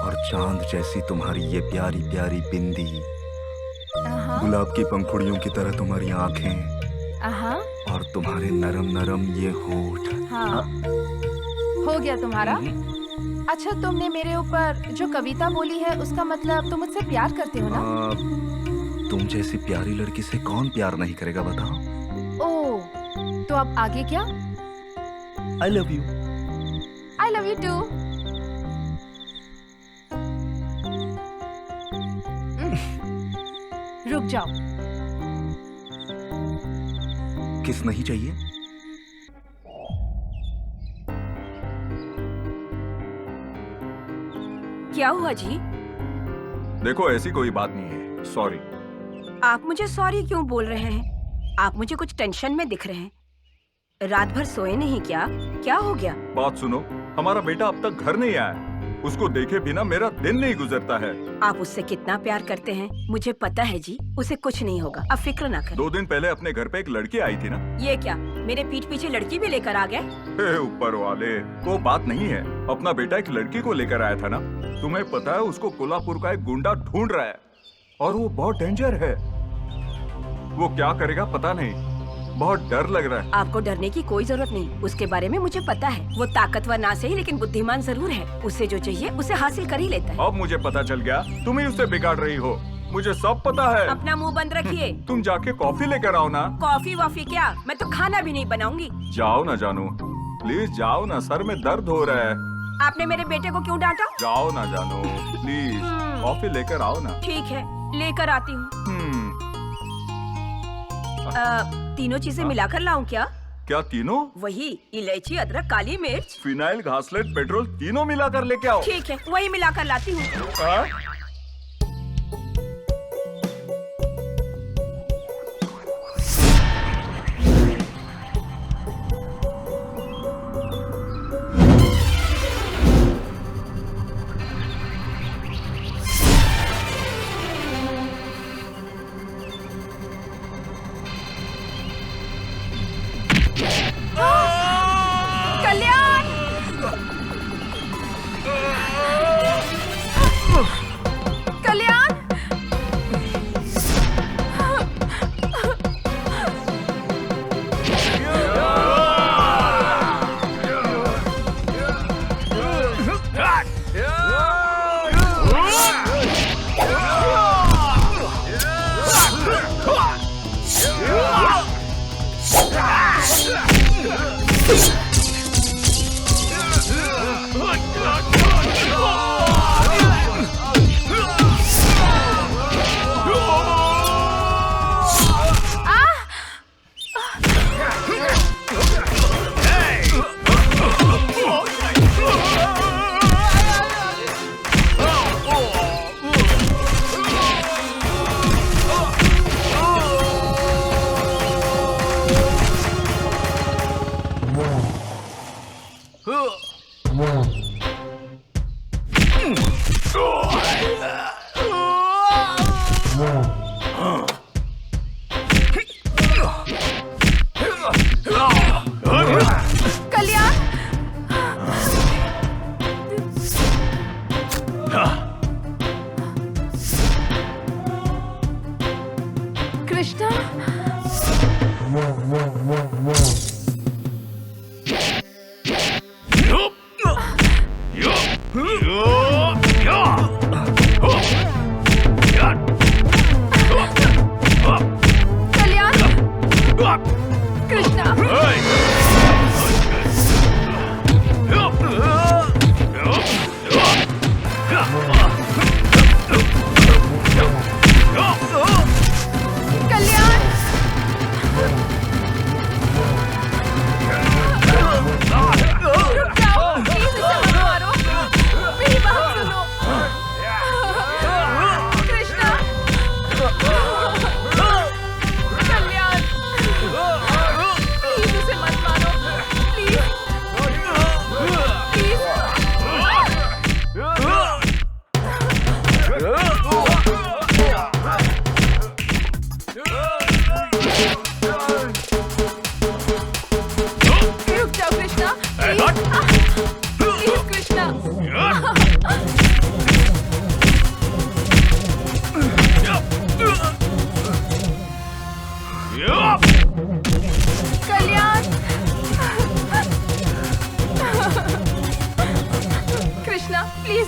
और चांद जैसी तुम्हारी ये प्यारी प्यारी बिंदी, गुलाब की पंखुड़ियों की तरह तुम्हारी आंखें और तुम्हारे नरम नरम ये होठ। हाँ, हो गया तुम्हारा? अच्छा, तुमने मेरे ऊपर जो कविता बोली है उसका मतलब तुम मुझसे प्यार करते हो ना? तुम जैसी प्यारी लड़की से कौन प्यार नहीं करेगा बताओ? ओह, तो अब आगे क्या? I love you. I love you too. रुक जाओ। किस नहीं चाहिए? क्या हुआ जी? देखो, ऐसी कोई बात नहीं है, सॉरी। आप मुझे सॉरी क्यों बोल रहे हैं? आप मुझे कुछ टेंशन में दिख रहे हैं। रात भर सोए नहीं क्या? क्या हो गया? बात सुनो, हमारा बेटा अब तक घर नहीं आया। उसको देखे बिना मेरा दिन नहीं गुजरता है। आप उससे कितना प्यार करते हैं मुझे पता है जी। उसे कुछ नहीं होगा, अब फिक्र ना करें। 2 दिन पहले अपने घर पे एक लड़की आई थी ना। ये क्या, मेरे पीठ पीछे लड़की भी लेकर आ गए? ऊपर वाले, वो बात नहीं है। अपना बेटा एक लड़की को लेकर आया था ना। तुम्हें पता है, उसको कोल्हापुर का एक गुंडा ढूंढ रहा है और वो बहुत डेंजर है। वो क्या करेगा पता नहीं, बहुत डर लग रहा है। आपको डरने की कोई जरूरत नहीं, उसके बारे में मुझे पता है। वो ताकतवर ना सही लेकिन बुद्धिमान जरूर है। उसे जो चाहिए उसे हासिल कर ही लेता है। अब मुझे पता चल गया, तुम ही उसे बिगाड़ रही हो। मुझे सब पता है। अपना मुंह बंद रखिए। तुम जाके कॉफी लेकर आओ ना। कॉफी वॉफी क्या, मैं तो खाना भी नहीं बनाऊंगी। जाओ ना जानू, प्लीज जाओ ना, सर में दर्द हो रहा है। आपने मेरे बेटे को क्यों डांटा? जाओ ना जानू, प्लीज कॉफी लेकर आओ ना। ठीक है, लेकर आती हूँ। तीनों चीजें मिलाकर लाऊं क्या? क्या तीनों? वही इलायची, अदरक, काली मिर्च, फिनाइल, घासलेट, पेट्रोल, तीनों मिलाकर लेके आओ। ठीक है, वही मिलाकर लाती हूँ।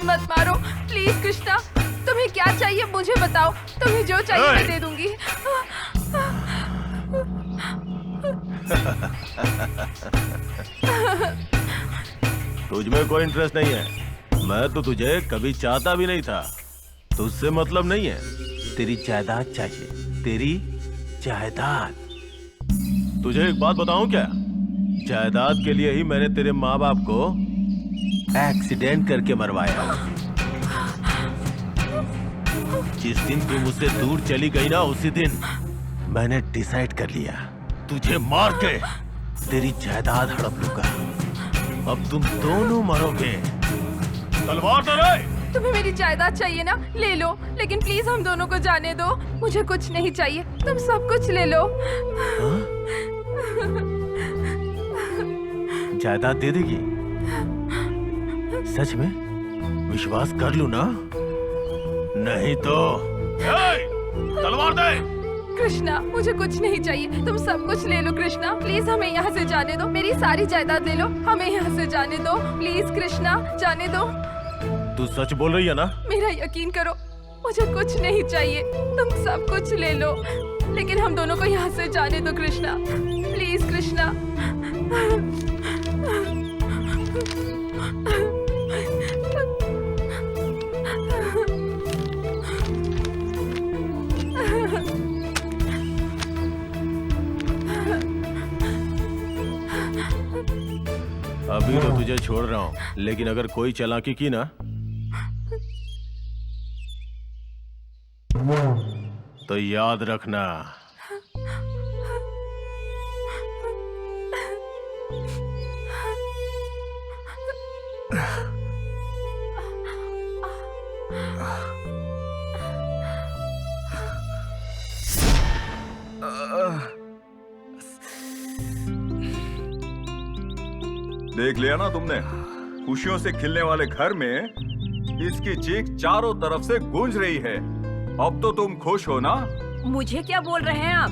मत मारो प्लीज कृष्णा। तुम्हें क्या चाहिए मुझे बताओ, तुम्हें जो चाहिए मैं दे दूंगी। तुझ में कोई इंटरेस्ट नहीं है, मैं तो तुझे कभी चाहता भी नहीं था। तुझसे मतलब नहीं है, तेरी जायदाद चाहिए, तेरी जायदाद। तुझे एक बात बताऊं क्या, जायदाद के लिए ही मैंने तेरे माँ बाप को एक्सीडेंट करके मरवाया। जिस दिन तुम मुझसे दूर चली गई ना, उसी दिन मैंने डिसाइड कर लिया तुझे मार के तेरी जायदाद हड़प लूंगा। अब तुम दोनों मरोगे। तलवार तो नहीं। तुम्हें मेरी जायदाद चाहिए ना, ले लो, लेकिन प्लीज हम दोनों को जाने दो। मुझे कुछ नहीं चाहिए, तुम सब कुछ ले लो। जायदाद दे देगी? सच में विश्वास कर लूं ना? नहीं तो तलवार दे। कृष्णा मुझे कुछ नहीं चाहिए, तुम सब कुछ ले लो। कृष्णा प्लीज हमें यहाँ से जाने दो, मेरी सारी जायदाद ले लो, हमें यहाँ से जाने दो प्लीज। कृष्णा जाने दो। तू सच बोल रही है ना? मेरा यकीन करो, मुझे कुछ नहीं चाहिए, तुम सब कुछ ले लो, लेकिन हम दोनों को यहाँ से जाने दो कृष्णा, प्लीज कृष्णा। अभी तो तुझे छोड़ रहा हूँ, लेकिन अगर कोई चालाकी की ना तो याद रखना। देख लिया ना तुमने, खुशियों से खिलने वाले घर में इसकी चीख चारों तरफ से गूंज रही है। अब तो तुम खुश हो ना? मुझे क्या बोल रहे हैं आप?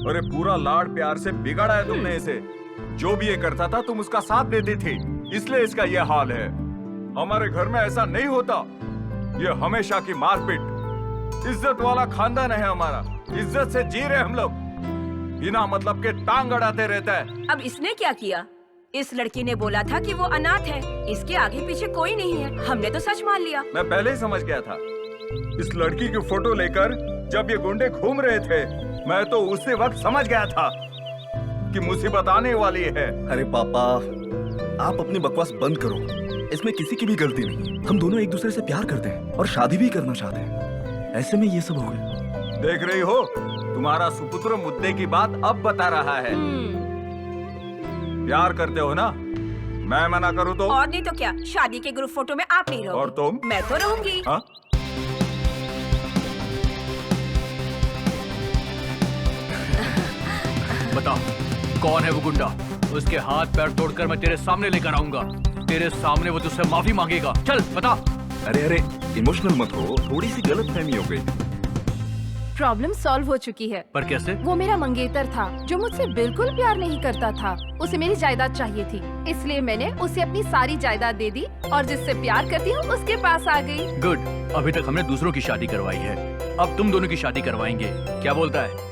अरे पूरा लाड़ प्यार से बिगाड़ा है तुमने इसे। जो भी ये करता था तुम उसका साथ देती थी, इसलिए इसका ये हाल है। हमारे घर में ऐसा नहीं होता। ये हमेशा की मारपीट। इज्जत वाला खानदान है हमारा, इज्जत से जी रहे हम लोग, बिना मतलब के टांग अड़ाते रहता है। अब इसने क्या किया? इस लड़की ने बोला था कि वो अनाथ है, इसके आगे पीछे कोई नहीं है। हमने तो सच मान लिया। मैं पहले ही समझ गया था। इस लड़की की फोटो लेकर जब ये गुंडे घूम रहे थे, मैं तो उसी वक्त समझ गया था कि मुसीबत आने वाली है। अरे पापा, आप अपनी बकवास बंद करो। इसमें किसी की भी गलती नहीं। हम दोनों एक दूसरे से प्यार करते हैं और शादी भी करना चाहते हैं। ऐसे में ये सब हो गया। देख रही हो, तुम्हारा सुपुत्र मुद्दे की बात अब बता रहा है। प्यार करते हो ना? मैं मना करूँ तो? और नहीं तो क्या, शादी के ग्रुप फोटो में आप नहीं रहोगे। और तुम? मैं तो रहूंगी। हाँ? बताओ कौन है वो गुंडा? उसके हाथ पैर तोड़कर मैं तेरे सामने लेकर आऊंगा। तेरे सामने वो तुझसे माफी मांगेगा। चल बता। अरे इमोशनल मत हो, थोड़ी सी गलतफहमी हो गई। प्रॉब्लम सॉल्व हो चुकी है। पर कैसे? वो मेरा मंगेतर था जो मुझसे बिल्कुल प्यार नहीं करता था। उसे मेरी जायदाद चाहिए थी, इसलिए मैंने उसे अपनी सारी जायदाद दे दी और जिससे प्यार करती हूँ उसके पास आ गई। गुड। अभी तक हमने दूसरों की शादी करवाई है, अब तुम दोनों की शादी करवाएंगे। क्या बोलता है?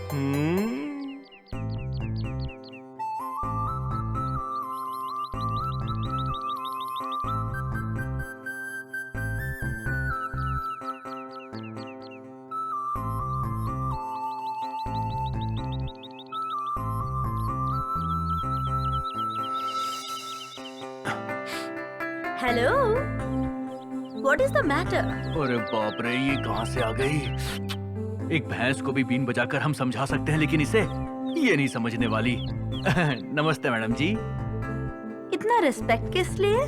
Hello, what is the matter? अरे बाप रे, ये कहाँ से आ गई? एक भैंस को भी बीन बजाकर हम समझा सकते हैं, लेकिन इसे ये नहीं समझने वाली। नमस्ते मैडम जी। इतना रिस्पेक्ट किस लिए?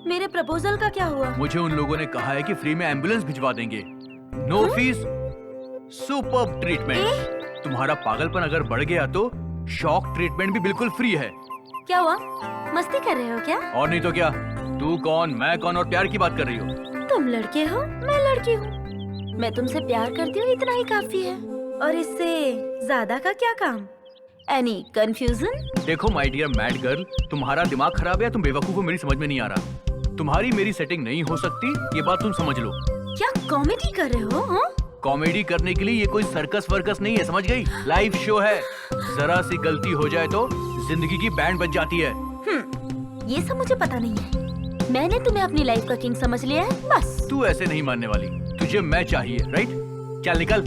मेरे प्रपोजल का क्या हुआ? मुझे उन लोगों ने कहा है कि फ्री में एम्बुलेंस भिजवा देंगे, नो फीस, सुपर्ब ट्रीटमेंट। तुम्हारा पागलपन अगर बढ़ गया तो शॉक ट्रीटमेंट भी बिल्कुल फ्री है। क्या हुआ? मस्ती कर रहे हो क्या? और नहीं तो क्या। तू कौन, मैं कौन और प्यार की बात कर रही हो? तुम लड़के हो, मैं लड़की हूँ। मैं तुमसे प्यार करती हूँ, इतना ही काफी है। और इससे ज्यादा का क्या काम? Any confusion? देखो माय डियर मैड गर्ल, तुम्हारा दिमाग खराब है या तुम बेवकूफ हो, मेरी समझ में नहीं आ रहा। तुम्हारी मेरी सेटिंग नहीं हो सकती, ये बात तुम समझ लो। क्या कॉमेडी कर रहे हो? हाँ? कॉमेडी करने के लिए ये कोई सर्कस वर्कस नहीं है, समझ गई? लाइव शो है, जरा सी गलती हो जाए तो जिंदगी की बैंड बज जाती है। ये सब मुझे पता नहीं है। मैंने तुम्हें अपनी लाइफ का किंग समझ लिया है, बस। तू ऐसे नहीं मानने वाली, तुझे मैं चाहिए, राइट? चल निकल।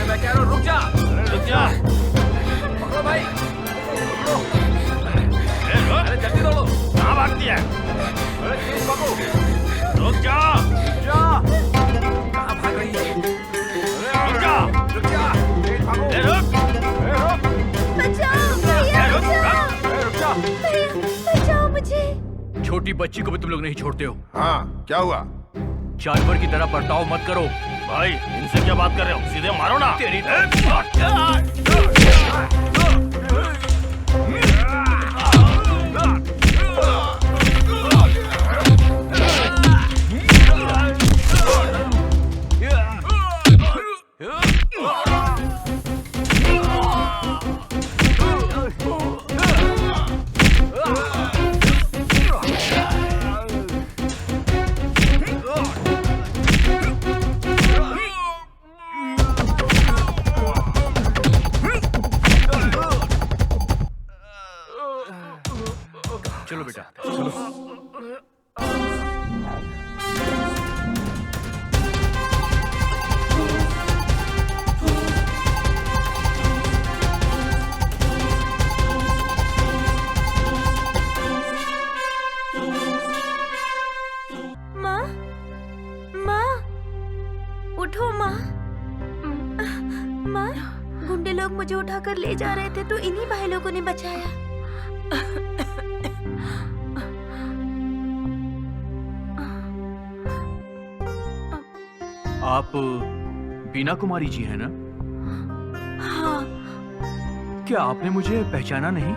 मैं कह रहा हूँ रुक जा, पकड़ो भाई, अरे जल्दी दौड़ो। कहाँ भागती है? अरे तेज भागो, रुक जा, कहाँ भाग रही है? रुक जा, तेज भागो, बचाओ भैया, बचाओ मुझे। छोटी बच्ची को भी तुम लोग नहीं छोड़ते हो। हाँ, क्या हुआ? जानवर की तरह बर्ताव मत करो। भाई, इनसे क्या बात कर रहे हो? सीधे मारो ना। तेरी चलो बेटा, चलो। माँ, माँ, उठो माँ। माँ, गुंडे लोग मुझे उठाकर ले जा रहे थे तो इन्हीं भाई लोगों ने बचाया। आप बीना कुमारी जी हैं ना? हाँ। क्या आपने मुझे पहचाना नहीं?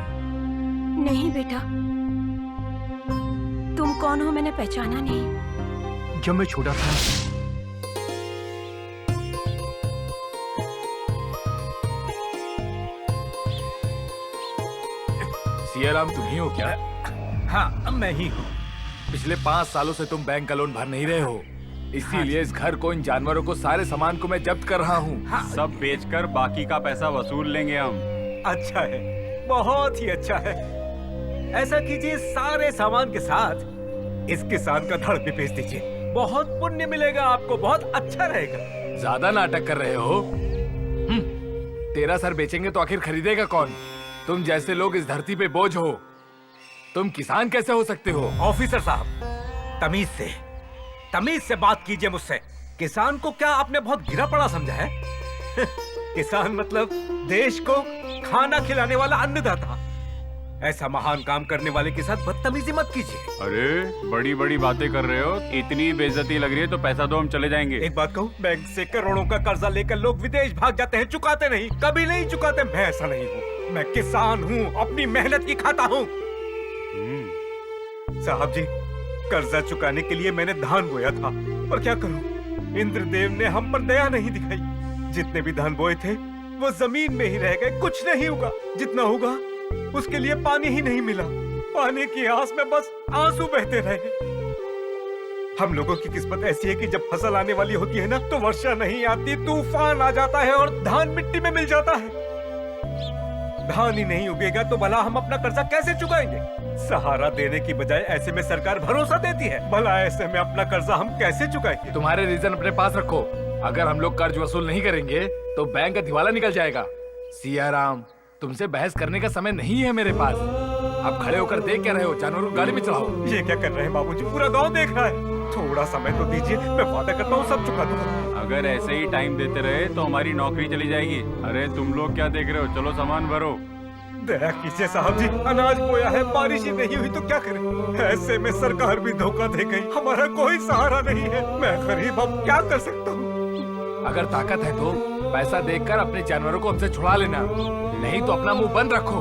नहीं बेटा, तुम कौन हो मैंने पहचाना नहीं। जब मैं छोटा था सियाराम तुम ही हो क्या? हाँ, मैं ही हूँ। पिछले 5 सालों से तुम बैंक का लोन भर नहीं रहे हो, इसीलिए इस घर को, इन जानवरों को, सारे सामान को मैं जब्त कर रहा हूँ। हाँ, सब बेचकर बाकी का पैसा वसूल लेंगे हम। अच्छा है, बहुत ही अच्छा है। ऐसा कीजिए, सारे सामान के साथ इस किसान का धड़ भी बेच दीजिए। बहुत पुण्य मिलेगा आपको, बहुत अच्छा रहेगा। ज्यादा नाटक कर रहे हो। तेरा सर बेचेंगे तो आखिर खरीदेगा कौन? तुम जैसे लोग इस धरती पे बोझ हो। तुम किसान कैसे हो सकते हो? ऑफिसर साहब, तमीज से बात कीजिए मुझसे। किसान को क्या आपने बहुत गिरा पड़ा समझा है? किसान मतलब देश को खाना खिलाने वाला अन्नदाता। ऐसा महान काम करने वाले के साथ बदतमीजी मत कीजिए। अरे बड़ी बड़ी बातें कर रहे हो, इतनी बेइज्जती लग रही है तो पैसा दो, हम चले जाएंगे। एक बात कहूँ, बैंक से करोड़ों का कर्जा लेकर लोग विदेश भाग जाते हैं, चुकाते नहीं, कभी नहीं चुकाते। मैं ऐसा नहीं हूँ, मैं किसान हूँ, अपनी मेहनत की खाता हूँ। साहब जी, कर्जा चुकाने के लिए मैंने धान बोया था, पर क्या करूं, इंद्रदेव ने हम पर दया नहीं दिखाई। जितने भी धान बोए थे वो जमीन में ही रह गए, कुछ नहीं उगा। जितना उगा उसके लिए पानी ही नहीं मिला। पानी की आस में बस आंसू बहते रहे। हम लोगों की किस्मत ऐसी है कि जब फसल आने वाली होती है ना, तो वर्षा नहीं आती, तूफान आ जाता है और धान मिट्टी में मिल जाता है। धान ही नहीं उगेगा तो भला हम अपना कर्जा कैसे चुकाएंगे? सहारा देने की बजाय ऐसे में सरकार भरोसा देती है, भला ऐसे में अपना कर्जा हम कैसे चुकाएंगे? तुम्हारे रीजन अपने पास रखो। अगर हम लोग कर्ज वसूल नहीं करेंगे तो बैंक का दिवाला निकल जाएगा। सियाराम, तुमसे बहस करने का समय नहीं है मेरे पास। आप खड़े होकर देख क्या रहे हो? जानवरों को गाड़ी में चढ़ाओ। ये क्या कर रहे हैं बाबूजी? पूरा गांव देख रहा है। थोड़ा समय तो दीजिए, मैं वादा करता हूँ सब चुका दूंगा। अगर ऐसे ही टाइम देते रहे तो हमारी नौकरी चली जाएगी। अरे तुम लोग क्या देख रहे हो, चलो सामान भरो। दया कीजिए साहब जी, अनाज बोया है, बारिश ही नहीं हुई तो क्या करें? ऐसे में सरकार भी धोखा दे गई, हमारा कोई सहारा नहीं है। मैं गरीब, अब क्या कर सकता हूँ? अगर ताकत है तो पैसा देकर अपने जानवरों को हमसे छुड़ा लेना, नहीं तो अपना मुंह बंद रखो।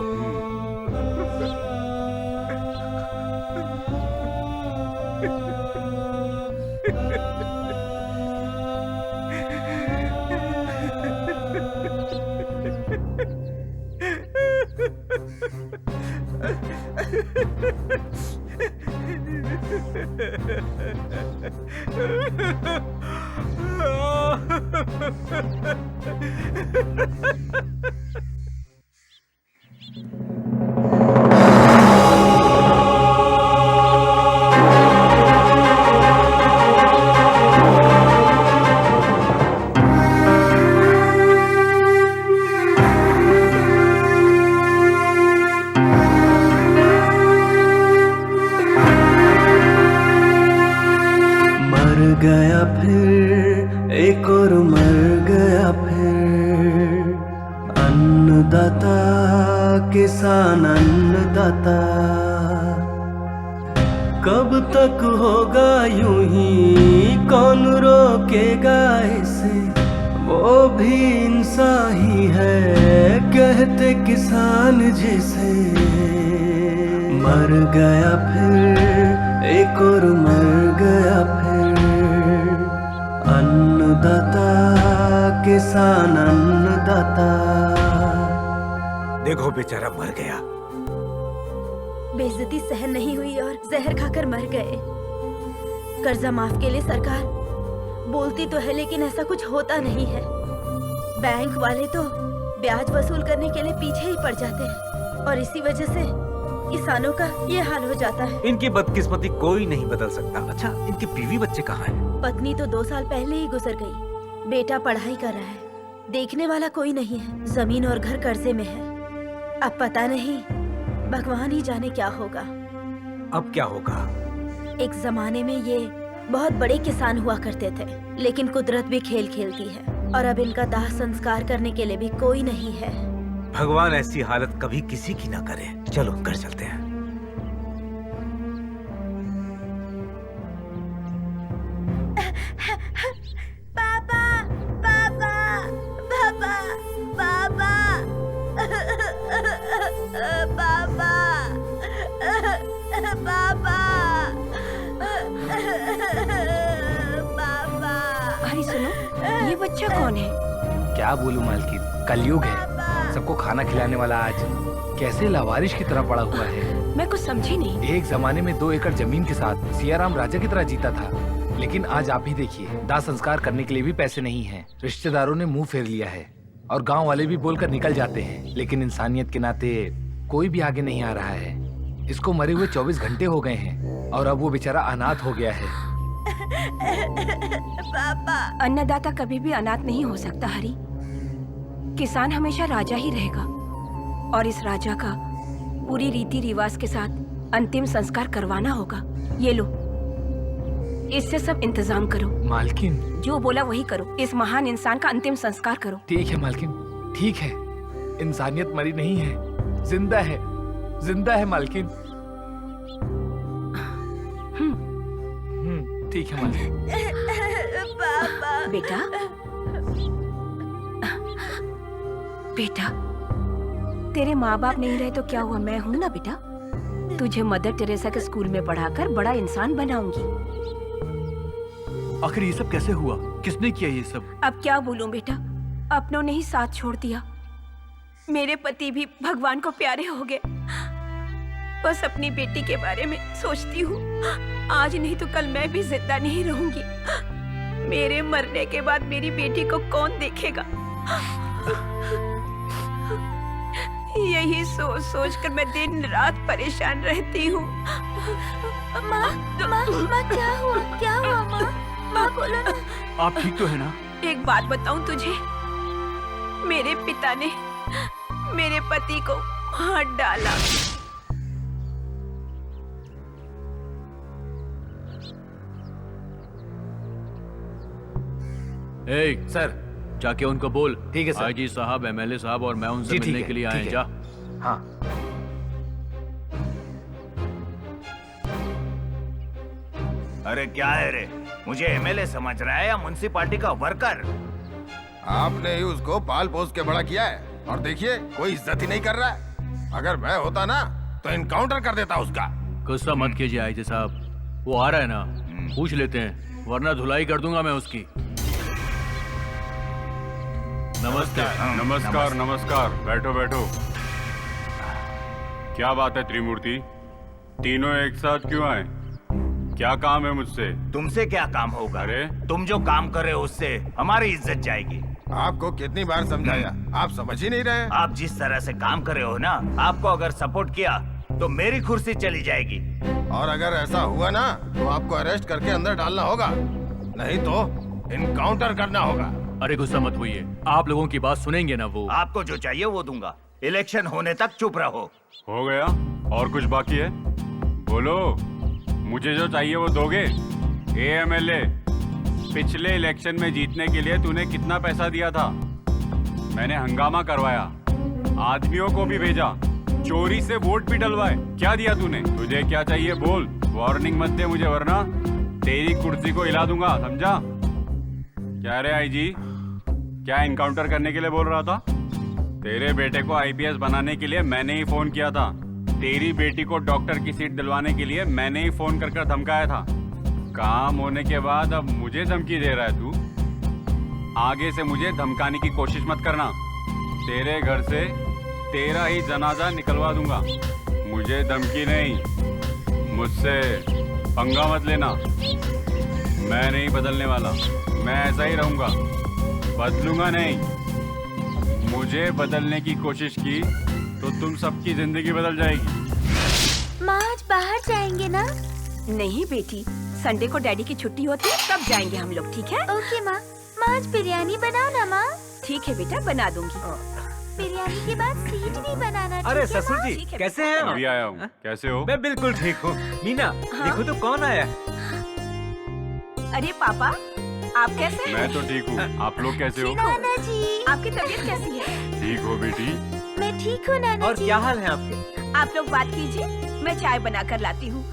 गया फिर एक और मर गया फिर, अन्नदाता किसान अन्नदाता। कब तक होगा यूं ही, कौन रोकेगा इसे, वो भी इंसान ही है कहते किसान जैसे। मर गया फिर एक और मर गया फिर, अन्नदाता किसान अन्नदाता। देखो बेचारा मर गया। बेइज्जती सहन नहीं हुई और जहर खाकर मर गए। कर्जा माफ के लिए सरकार बोलती तो है, लेकिन ऐसा कुछ होता नहीं है। बैंक वाले तो ब्याज वसूल करने के लिए पीछे ही पड़ जाते हैं और इसी वजह से किसानों का ये हाल हो जाता है। इनकी बदकिस्मती कोई नहीं बदल सकता। अच्छा, इनके बीवी बच्चे कहाँ हैं? पत्नी तो 2 साल पहले ही गुजर गई। बेटा पढ़ाई कर रहा है, देखने वाला कोई नहीं है। जमीन और घर कर्जे में है। अब पता नहीं, भगवान ही जाने क्या होगा। अब क्या होगा? एक जमाने में ये बहुत बड़े किसान हुआ करते थे, लेकिन कुदरत भी खेल खेलती है और अब इनका दाह संस्कार करने के लिए भी कोई नहीं है। भगवान ऐसी हालत कभी किसी की ना करे। चलो घर चलते हैं। पापा, पापा, पापा, पापा, पापा, पापा। अरे सुनो, ये बच्चा कौन है? क्या बोलूं मालकिन, कलयुग है। सबको खाना खिलाने वाला आज कैसे लावारिश की तरह पड़ा हुआ है। मैं कुछ समझी नहीं। एक जमाने में 2 एकड़ जमीन के साथ सियाराम राजा की तरह जीता था, लेकिन आज आप ही देखिए, दाह संस्कार करने के लिए भी पैसे नहीं हैं। रिश्तेदारों ने मुंह फेर लिया है और गांव वाले भी बोलकर निकल जाते हैं, लेकिन इंसानियत के नाते कोई भी आगे नहीं आ रहा है। इसको मरे हुए 24 घंटे हो गए हैं और अब वो बेचारा अनाथ हो गया है। पापा। अन्नदाता कभी भी अनाथ नहीं हो सकता हरी। किसान हमेशा राजा ही रहेगा और इस राजा का पूरी रीति रिवाज के साथ अंतिम संस्कार करवाना होगा। ये लो, इससे सब इंतजाम करो। मालकिन, जो बोला वही करो। इस महान इंसान का अंतिम संस्कार करो। ठीक है मालकिन, ठीक है। इंसानियत मरी नहीं है, जिंदा है, जिंदा है मालकिन। ठीक है मालकिन। बेटा, बेटा, तेरे माँ बाप नहीं रहे तो क्या हुआ, मैं हूँ ना बेटा। तुझे मदर टेरेसा के स्कूल में पढ़ाकर बड़ा इंसान बनाऊंगी। आखिर ये सब कैसे हुआ? किसने किया ये सब? अब क्या बोलूं बेटा, अपनों ने ही साथ छोड़ दिया। मेरे पति भी भगवान को प्यारे हो गए। बस अपनी बेटी के बारे में सोचती हूँ। आज नहीं तो कल मैं भी जिंदा नहीं रहूंगी। मेरे मरने के बाद मेरी बेटी को कौन देखेगा? यही सोच सोच कर मैं दिन रात परेशान रहती हूँ। माँ, क्या हुआ? क्या हुआ माँ? माँ बोलो ना। आप ठीक तो है ना? एक बात बताऊं तुझे, मेरे पिता ने मेरे पति को मार डाला। सर, जाके उनको बोल। ठीक है सर। आईजी साहब, एमएलए साहब और मैं उनसे मिलने के लिए आए। जा। हाँ। अरे क्या है रे, मुझे एमएलए समझ रहा है या म्युनिसिपैलिटी का वर्कर? आपने ही उसको पाल पोस के बड़ा किया है और देखिए कोई इज्जत ही नहीं कर रहा है। अगर मैं होता ना तो इनकाउंटर कर देता उसका। गुस्सा मत कीजिए आईजी साहब, वो आ रहा है ना, पूछ लेते हैं, वरना धुलाई कर दूंगा मैं उसकी। नमस्ते। नमस्कार नमस्कार, बैठो बैठो। क्या बात है त्रिमूर्ति, तीनों एक साथ क्यों आए? क्या काम है मुझसे? तुमसे क्या काम होगा? अरे तुम जो काम कर रहे हो उससे हमारी इज्जत जाएगी। आपको कितनी बार समझाया, आप समझ ही नहीं रहे। आप जिस तरह से काम कर रहे हो ना, आपको अगर सपोर्ट किया तो मेरी कुर्सी चली जाएगी। और अगर ऐसा हुआ ना तो आपको अरेस्ट करके अंदर डालना होगा, नहीं तो इनकाउंटर करना होगा। अरे गुस्सा मत होइए, आप लोगों की बात सुनेंगे ना वो। आपको जो चाहिए वो दूंगा, इलेक्शन होने तक चुप रहो। हो गया? और कुछ बाकी है? बोलो, मुझे जो चाहिए वो दोगे? एमएलए, पिछले इलेक्शन में जीतने के लिए तूने कितना पैसा दिया था? मैंने हंगामा करवाया, आदमियों को भी भेजा, चोरी से वोट भी डलवाए। क्या दिया तूने? तुझे क्या चाहिए बोल, वार्निंग मत दे मुझे वरना तेरी कुर्सी को हिला दूंगा, समझा? क्या रे आईजी, क्या इनकाउंटर करने के लिए बोल रहा था? तेरे बेटे को आईपीएस बनाने के लिए मैंने ही फोन किया था। तेरी बेटी को डॉक्टर की सीट दिलवाने के लिए मैंने ही फोन कर धमकाया था। काम होने के बाद अब मुझे धमकी दे रहा है तू? आगे से मुझे धमकाने की कोशिश मत करना, तेरे घर से तेरा ही जनाजा निकलवा दूंगा। मुझे धमकी नहीं, मुझसे पंगा मत लेना। मैं नहीं बदलने वाला, मैं ऐसा ही रहूंगा, बदलूंगा नहीं। मुझे बदलने की कोशिश की तो तुम सबकी जिंदगी बदल जाएगी। माँ आज बाहर जाएंगे ना? नहीं बेटी, संडे को डैडी की छुट्टी होती है तब जाएंगे हम लोग, ठीक है? ओके माँ। माँ आज बिरयानी बनाओ ना माँ। ठीक है बेटा, बना दूंगी। बिरयानी के बाद स्वीट भी बनाना। अरे ससुर जी, कैसे हैं? अभी आया हूँ, कैसे हो? मैं बिल्कुल ठीक हूँ। मीना, देखो तो कौन आया। अरे पापा, आप कैसे हैं? मैं तो ठीक हूँ, आप लोग कैसे हो? नाना जी, आपकी तबीयत कैसी है? ठीक हो बेटी? मैं ठीक हूँ नाना जी। और क्या हाल है आपके? आप लोग बात कीजिए, मैं चाय बना कर लाती हूँ।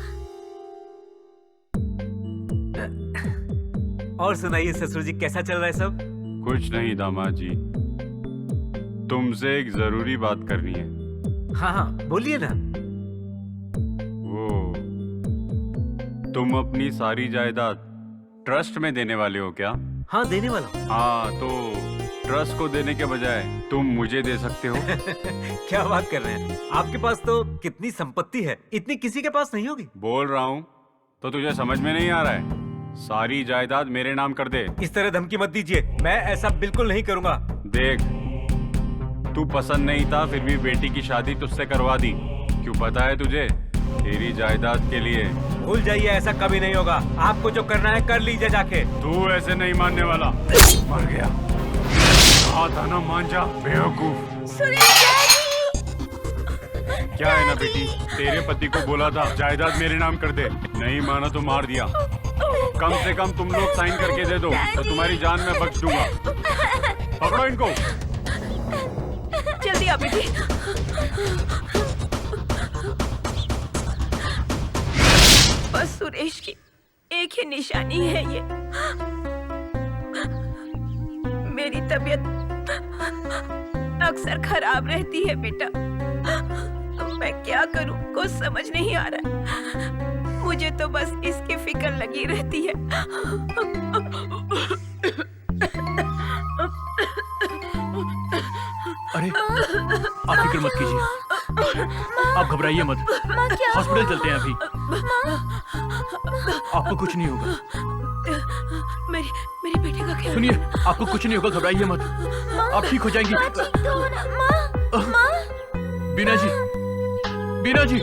और सुनाइए ससुर जी, कैसा चल रहा है सब? कुछ नहीं दामाद जी, तुमसे एक जरूरी बात करनी है। हाँ हाँ बोलिए ना। वो तुम अपनी सारी जायदाद ट्रस्ट में देने वाले हो क्या? हाँ देने वाला हूँ। हाँ तो ट्रस्ट को देने के बजाय तुम मुझे दे सकते हो। क्या बात कर रहे हैं, आपके पास तो कितनी संपत्ति है, इतनी किसी के पास नहीं होगी। बोल रहा हूँ तो तुझे समझ में नहीं आ रहा है? सारी जायदाद मेरे नाम कर दे। इस तरह धमकी मत दीजिए, मैं ऐसा बिल्कुल नहीं करूँगा। देख, तू पसंद नहीं था फिर भी बेटी की शादी तुझसे करवा दी। क्यों पता है तुझे? तेरी जायदाद के लिए। भूल जाइए, ऐसा कभी नहीं होगा। आपको जो करना है कर लीजिए जाके। तू ऐसे नहीं मानने वाला। मर गया। कहा था ना मान जा, बेवकूफ। क्या है ना बेटी, तेरे पति को बोला था जायदाद मेरे नाम कर दे, नहीं माना तो मार दिया। कम से कम तुम लोग साइन करके दे दो तो तुम्हारी जान मैं बख्श दूंगा। पकड़ो इनको। जल्दी आ बेटी। बस सुरेश की एक ही निशानी है ये। मेरी तबीयत अक्सर खराब रहती है बेटा, मैं क्या करूं कुछ समझ नहीं आ रहा। मुझे तो बस इसकी फिक्र लगी रहती है। अरे आप फिक्र मत कीजिए, आप घबराइए मत, हॉस्पिटल चलते हैं अभी। आपको कुछ नहीं होगा। मेरे बेटे का ख्याल। सुनिए, आपको कुछ नहीं होगा, घबराइए मत, आप ठीक हो जाएंगी। बीना जी, बीना जी।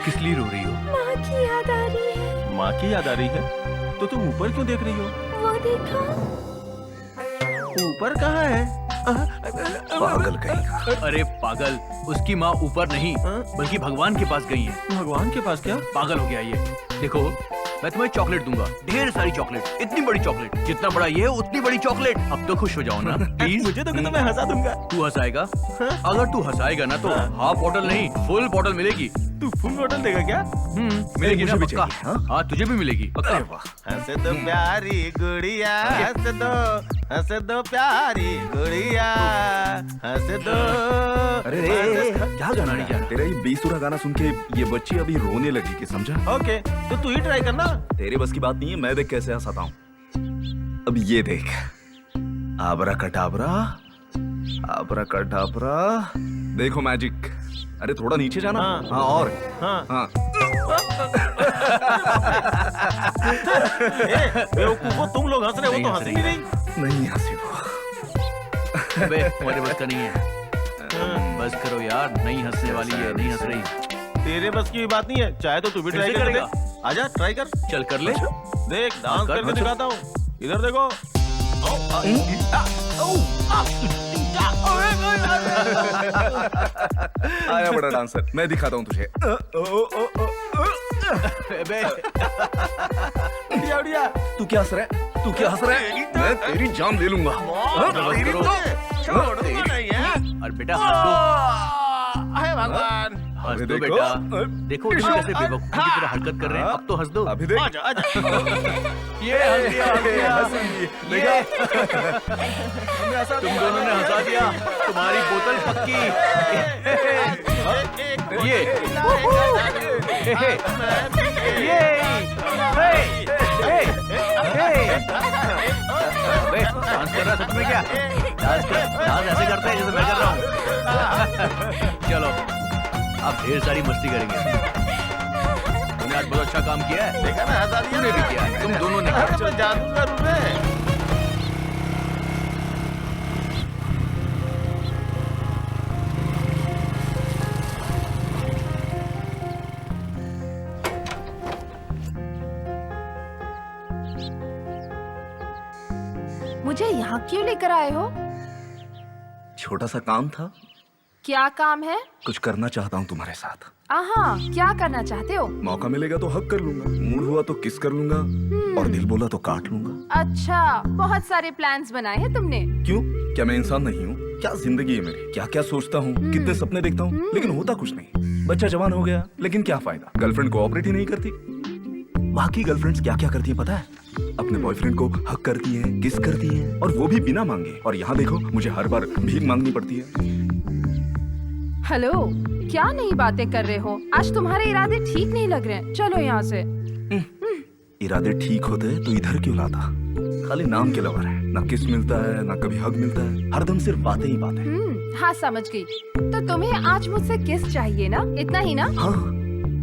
किस लिए रो रही हो? माँ की याद आ रही है। माँ की याद आ रही है? तो तुम ऊपर क्यों देख रही हो? वो देखो। ऊपर कहाँ है? पागल कहीं। अरे पागल, उसकी माँ ऊपर नहीं बल्कि भगवान के पास गई है। भगवान के पास क्या? पागल हो गया ये। देखो, मैं तुम्हें चॉकलेट दूंगा, ढेर सारी चॉकलेट, इतनी बड़ी चॉकलेट, जितना बड़ा ये उतनी बड़ी चॉकलेट। अब तो खुश हो जाओ ना प्लीज। मुझे तो मैं हंसा दूंगा। तू हंसाएगा? अगर तू हंसाएगा ना तो हाफ बॉटल नहीं फुल बॉटल मिलेगी। तू फुल बॉटल देगा क्या? मिलेगी ना पक्का? हाँ तुझे भी मिलेगी पक्का। हंस दो प्यारी गुड़िया, हंस दो प्यारी गुड़िया, हंस दो। अरे क्या गाना नहीं जाना? तेरा ये बेसुरा गाना सुन के ये बच्ची अभी रोने लगेगी, समझा? ओके, तो तू ही ट्राई करना। तेरे बस की बात नहीं है, मैं देख कैसे हंसाता हूँ। अब ये देख, आबरा कटाबरा, आबरा कटाबरा, देखो मैजिक। अरे थोड़ा नीचे जाना। हाँ और हाँ। बेवकूफो, तुम लोग हंस रहे हो तो हंसी नहीं। नहीं हंसी वो। अबे तुम्हारे बस का नहीं है। बस करो यार, नहीं हंसने वाली है, नहीं हंस रही। तेरे बस की बात नहीं है, चाहे तो तू भी ट्राई करेगा। आजा ट्राई कर। चल कर ले। देख डांस करके दिखाता हूँ, इधर देखो। आया बड़ा डांसर, मैं दिखाता हूँ तुझे। तू क्या हंस रहा है? तू क्या हंस रहा है? मैं तेरी जान ले लूंगा। और बेटा हंस दो। भगवान हंस दो बेटा। देखो तुम कैसे बेवकूफ की तरह हरकत कर रहे हैं। अब तो हंस दो। अभी देख। आजा आजा। ये हंस दिया। तुम दोनों ने हंसा दिया। तुम्हारी बोतल पक्की। ये डांस कर रहा सच में क्या? डांस ऐसे करते हैं जैसे मैं कर रहा हूँ। चलो अब ढेर सारी मस्ती करेंगे। तुमने आज बहुत अच्छा काम किया है। देखा ना, हंसा दिया। तुमने भी किया है, तुम दोनों ने किया। जादूगर हूँ मैं। मुझे यहाँ क्यों लेकर आए हो? छोटा सा काम था। क्या काम है? कुछ करना चाहता हूँ तुम्हारे साथ। आहा, क्या करना चाहते हो? मौका मिलेगा तो हक कर लूंगा, मूड हुआ तो किस कर लूंगा, और दिल बोला तो काट लूंगा। अच्छा, बहुत सारे प्लान्स बनाए हैं तुमने। क्यों? क्या मैं इंसान नहीं हूँ? क्या जिंदगी है मेरी? क्या क्या सोचता हूँ, कितने सपने देखता हूँ, लेकिन होता कुछ नहीं। बच्चा जवान हो गया, लेकिन क्या फायदा? गर्लफ्रेंड कोऑपरेट ही नहीं करती। बाकी गर्लफ्रेंड्स क्या क्या करती है पता है? अपने बॉयफ्रेंड को हक करती हैं, किस करती हैं, और वो भी बिना मांगे। और यहाँ देखो, मुझे हर बार भीख मांगनी पड़ती है। हेलो, क्या नई बातें कर रहे हो? आज तुम्हारे इरादे ठीक नहीं लग रहे हैं। चलो यहाँ से। इरादे ठीक होते तो इधर क्यों लाता? खाली नाम के लवर है, ना किस मिलता है, ना कभी हक मिलता है, हरदम सिर्फ बातें ही बातें। हाँ समझ गई। तो तुम्हें आज मुझसे किस चाहिए ना? इतना ही ना? हाँ,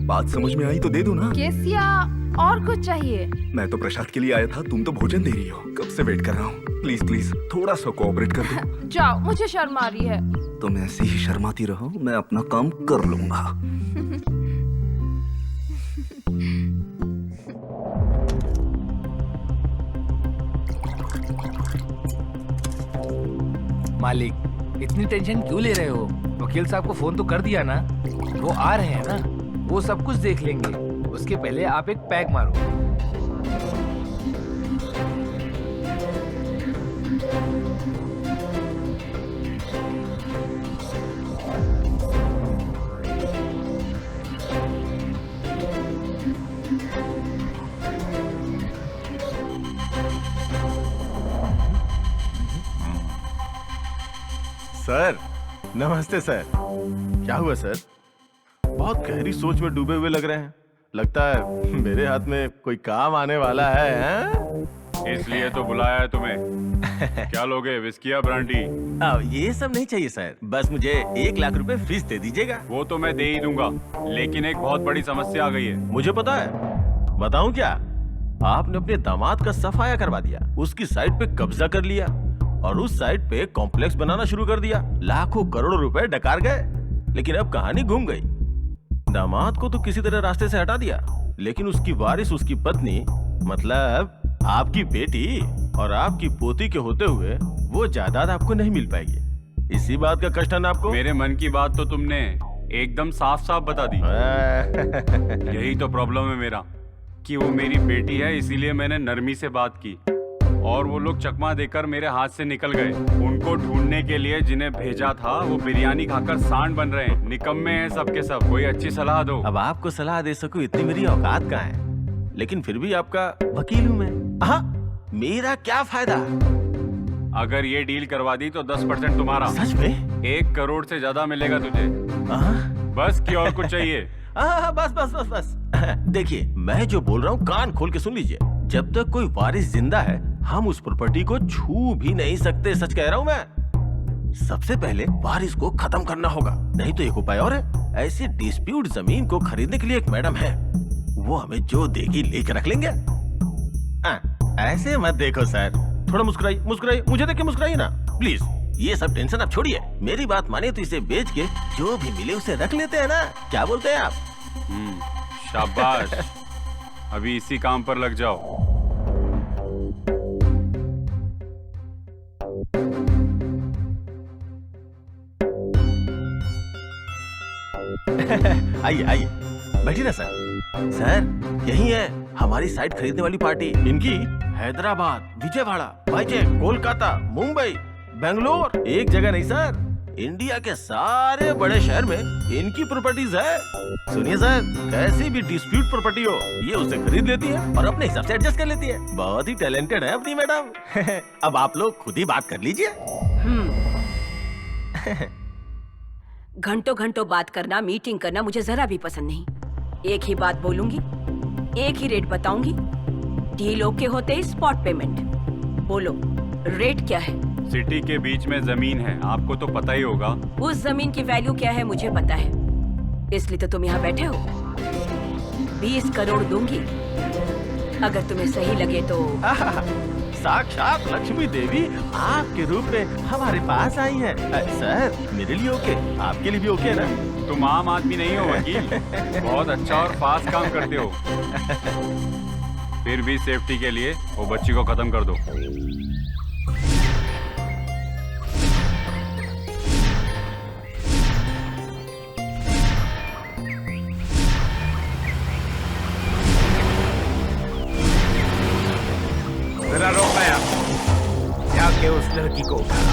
बात समझ में आई तो दे दो ना। किस या और कुछ चाहिए? मैं तो प्रसाद के लिए आया था, तुम तो भोजन दे रही हो। कब से वेट कर रहा हूँ। प्लीज प्लीज थोड़ा सा कोऑपरेट कर दो। जाओ, मुझे शर्म आ रही है। तुम ऐसे ही शर्माती रहो, मैं अपना काम कर लूंगा। मालिक, इतनी टेंशन क्यों ले रहे हो? वकील साहब को फोन तो कर दिया ना, वो आ रहे हैं ना, वो सब कुछ देख लेंगे। उसके पहले आप एक पैक मारो। सर नमस्ते सर। क्या हुआ सर? बहुत गहरी सोच में डूबे हुए लग रहे हैं। लगता है मेरे हाथ में कोई काम आने वाला है। इसलिए तो बुलाया है तुम्हें। क्या लोगे, विस्की या ब्रांडी? ये सब नहीं चाहिए सर, बस मुझे 1 लाख रुपए फीस दे दीजिएगा। वो तो मैं दे ही दूंगा, लेकिन एक बहुत बड़ी समस्या आ गई है। मुझे पता है, बताऊं क्या? आपने अपने दामाद का सफाया करवा दिया, उसकी साइट पे कब्जा कर लिया और उस साइट पे कॉम्प्लेक्स बनाना शुरू कर दिया। लाखों करोड़ों रुपए डकार गए। लेकिन अब कहानी घूम गई। दामाद को तो किसी तरह रास्ते से हटा दिया, लेकिन उसकी वारिस, उसकी पत्नी, मतलब आपकी बेटी और आपकी पोती के होते हुए वो जायदाद आपको नहीं मिल पाएगी। इसी बात का कष्ट है ना आपको? मेरे मन की बात तो तुमने एकदम साफ साफ बता दी। यही तो प्रॉब्लम है मेरा कि वो मेरी बेटी है, इसीलिए मैंने नरमी से बात की और वो लोग चकमा देकर मेरे हाथ से निकल गए। उनको ढूंढने के लिए जिन्हें भेजा था वो बिरयानी खाकर सांड बन रहे हैं, निकम्मे हैं सबके सब। कोई अच्छी सलाह दो। अब आपको सलाह दे सकूं इतनी मेरी औकात कहाँ है, लेकिन फिर भी आपका वकील हूँ मैं। हाँ, मेरा क्या फायदा? अगर ये डील करवा दी तो 10% तुम्हारा। सच में? 1 करोड़ से ज्यादा मिलेगा तुझे। बस कि और कुछ चाहिए? बस बस बस बस। देखिए, मैं जो बोल रहा हूँ कान खोल के सुन लीजिए। जब तक कोई वारिस जिंदा है हम उस प्रॉपर्टी को छू भी नहीं सकते। सच कह रहा हूँ मैं। सबसे पहले वारिस को खत्म करना होगा, नहीं तो एक उपाय और है। ऐसी डिस्प्यूट जमीन को खरीदने के लिए एक मैडम है, वो हमें जो देगी लेकर रख लेंगे। ऐसे मत देखो सर, थोड़ा मुस्कुराइए मुस्कुराइए, मुझे देख के मुस्कुराइए ना प्लीज। ये सब टेंशन आप छोड़िए, मेरी बात मानिए तो इसे बेच के जो भी मिले उसे रख लेते हैं ना। क्या बोलते हैं आप? शाबाश। अभी इसी काम पर लग जाओ। आइए आइए, बैठिए ना सर। सर यही है हमारी साइट खरीदने वाली पार्टी। इनकी हैदराबाद, विजयवाड़ा, वाईजैक, कोलकाता, मुंबई, बेंगलोर, एक जगह नहीं सर, इंडिया के सारे बड़े शहर में इनकी प्रॉपर्टीज है। सुनिए सर, कैसी भी डिस्प्यूट प्रॉपर्टी हो ये उसे खरीद लेती है और अपने हिसाब से एडजस्ट कर लेती है। बहुत ही टैलेंटेड है अपनी मैडम। अब आप लोग खुद ही बात कर लीजिए। घंटों घंटों बात करना, मीटिंग करना मुझे जरा भी पसंद नहीं। एक ही बात बोलूंगी, एक ही रेट बताऊंगी। डील ओके होते ही स्पॉट पेमेंट। बोलो रेट क्या है? सिटी के बीच में जमीन है, आपको तो पता ही होगा। उस जमीन की वैल्यू क्या है मुझे पता है, इसलिए तो तुम यहाँ बैठे हो। 20 करोड़ दूंगी, अगर तुम्हें सही लगे तो। साक्षात लक्ष्मी देवी आपके रूप में हमारे पास आई है। सर मेरे लिए ओके, आपके लिए भी ओके ना? तुम आम आदमी नहीं हो वकील, बहुत अच्छा और फास्ट काम करते हो। फिर भी सेफ्टी के लिए वो बच्ची को खत्म कर दो। जरा रोक लाया, जाके उस लड़की को उठा।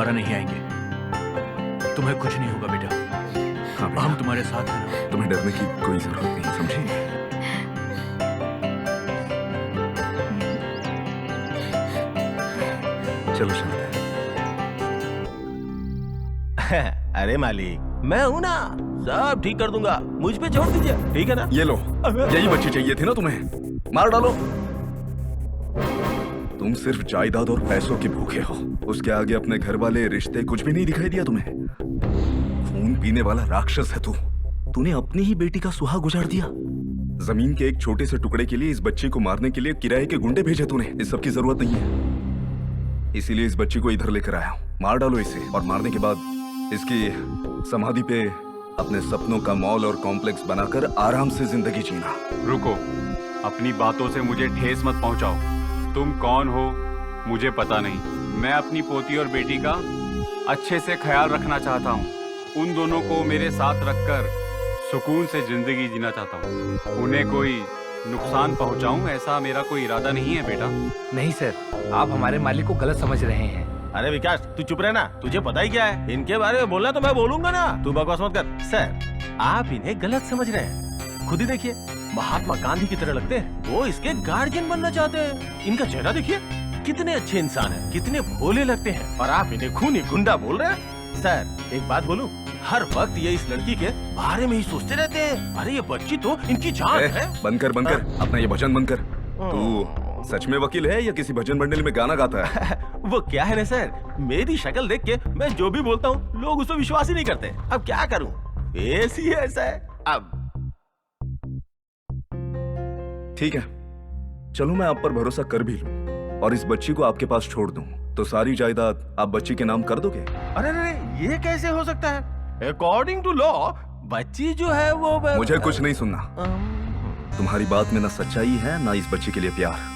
दोबारा नहीं आएंगे। तुम्हें कुछ नहीं होगा बेटा। हाँ बेटा, हम तुम्हारे साथ हैं ना। तुम्हें डरने की कोई जरूरत नहीं, समझे? चलो चलते हैं। अरे मालिक, मैं हूं ना, सब ठीक कर दूंगा, मुझ पे छोड़ दीजिए, ठीक है ना? ये लो, यही बच्ची चाहिए थी ना तुम्हें, मार डालो। तुम सिर्फ जायदाद और पैसों के भूखे हो, उसके आगे अपने घर वाले रिश्ते कुछ भी नहीं दिखाई दिया तुम्हें। खून पीने वाला राक्षस है तू। तूने अपनी ही बेटी का सुहाग उजाड़ दिया। जमीन के एक छोटे से टुकड़े के लिए इस बच्ची को मारने के लिए किराए के गुंडे भेजे तूने। इस सब की जरूरत नहीं है, इसीलिए इस बच्ची को इधर लेकर आया हूँ। मार डालो इसे, और मारने के बाद इसकी समाधि पे अपने सपनों का मॉल और कॉम्प्लेक्स बनाकर आराम से जिंदगी जीना। रुको, अपनी बातों से मुझे ठेस मत पहुंचाओ। तुम कौन हो मुझे पता नहीं। मैं अपनी पोती और बेटी का अच्छे से ख्याल रखना चाहता हूँ। उन दोनों को मेरे साथ रखकर सुकून से जिंदगी जीना चाहता हूँ। उन्हें कोई नुकसान पहुँचाऊँ ऐसा मेरा कोई इरादा नहीं है बेटा। नहीं सर, आप हमारे मालिक को गलत समझ रहे हैं। अरे विकास, तू चुप रहना, तुझे पता ही क्या है। इनके बारे में बोलना तो मैं बोलूंगा ना, तू बकवास मत कर। सर, आप इन्हें गलत समझ रहे हैं। खुद ही देखिए, महात्मा गांधी की तरह लगते हैं, वो इसके गार्जियन बनना चाहते हैं। इनका चेहरा देखिए, कितने अच्छे इंसान हैं, कितने भोले लगते हैं, और आप इन्हें खूनी गुंडा बोल रहे हैं। सर, एक बात बोलूं, हर वक्त ये इस लड़की के बारे में ही सोचते रहते हैं। अरे ये बच्ची तो इनकी जान है। बनकर अपना ये भजन बंद कर। तू सच में वकील है या किसी भजन मंडली में गाना गाता है? वो क्या है ना सर, मेरी शक्ल देख के मैं जो भी बोलता हूँ लोग उस पर विश्वास ही नहीं करते। अब क्या करूँ, ऐसी ऐसा है। अब ठीक है, चलो मैं आप पर भरोसा कर भी लूं और इस बच्ची को आपके पास छोड़ दूं, तो सारी जायदाद आप बच्ची के नाम कर दोगे? अरे ये कैसे हो सकता है? अकॉर्डिंग टू लॉ बच्ची जो है वो मुझे कुछ नहीं सुनना। तुम्हारी बात में ना सच्चाई है ना इस बच्ची के लिए प्यार।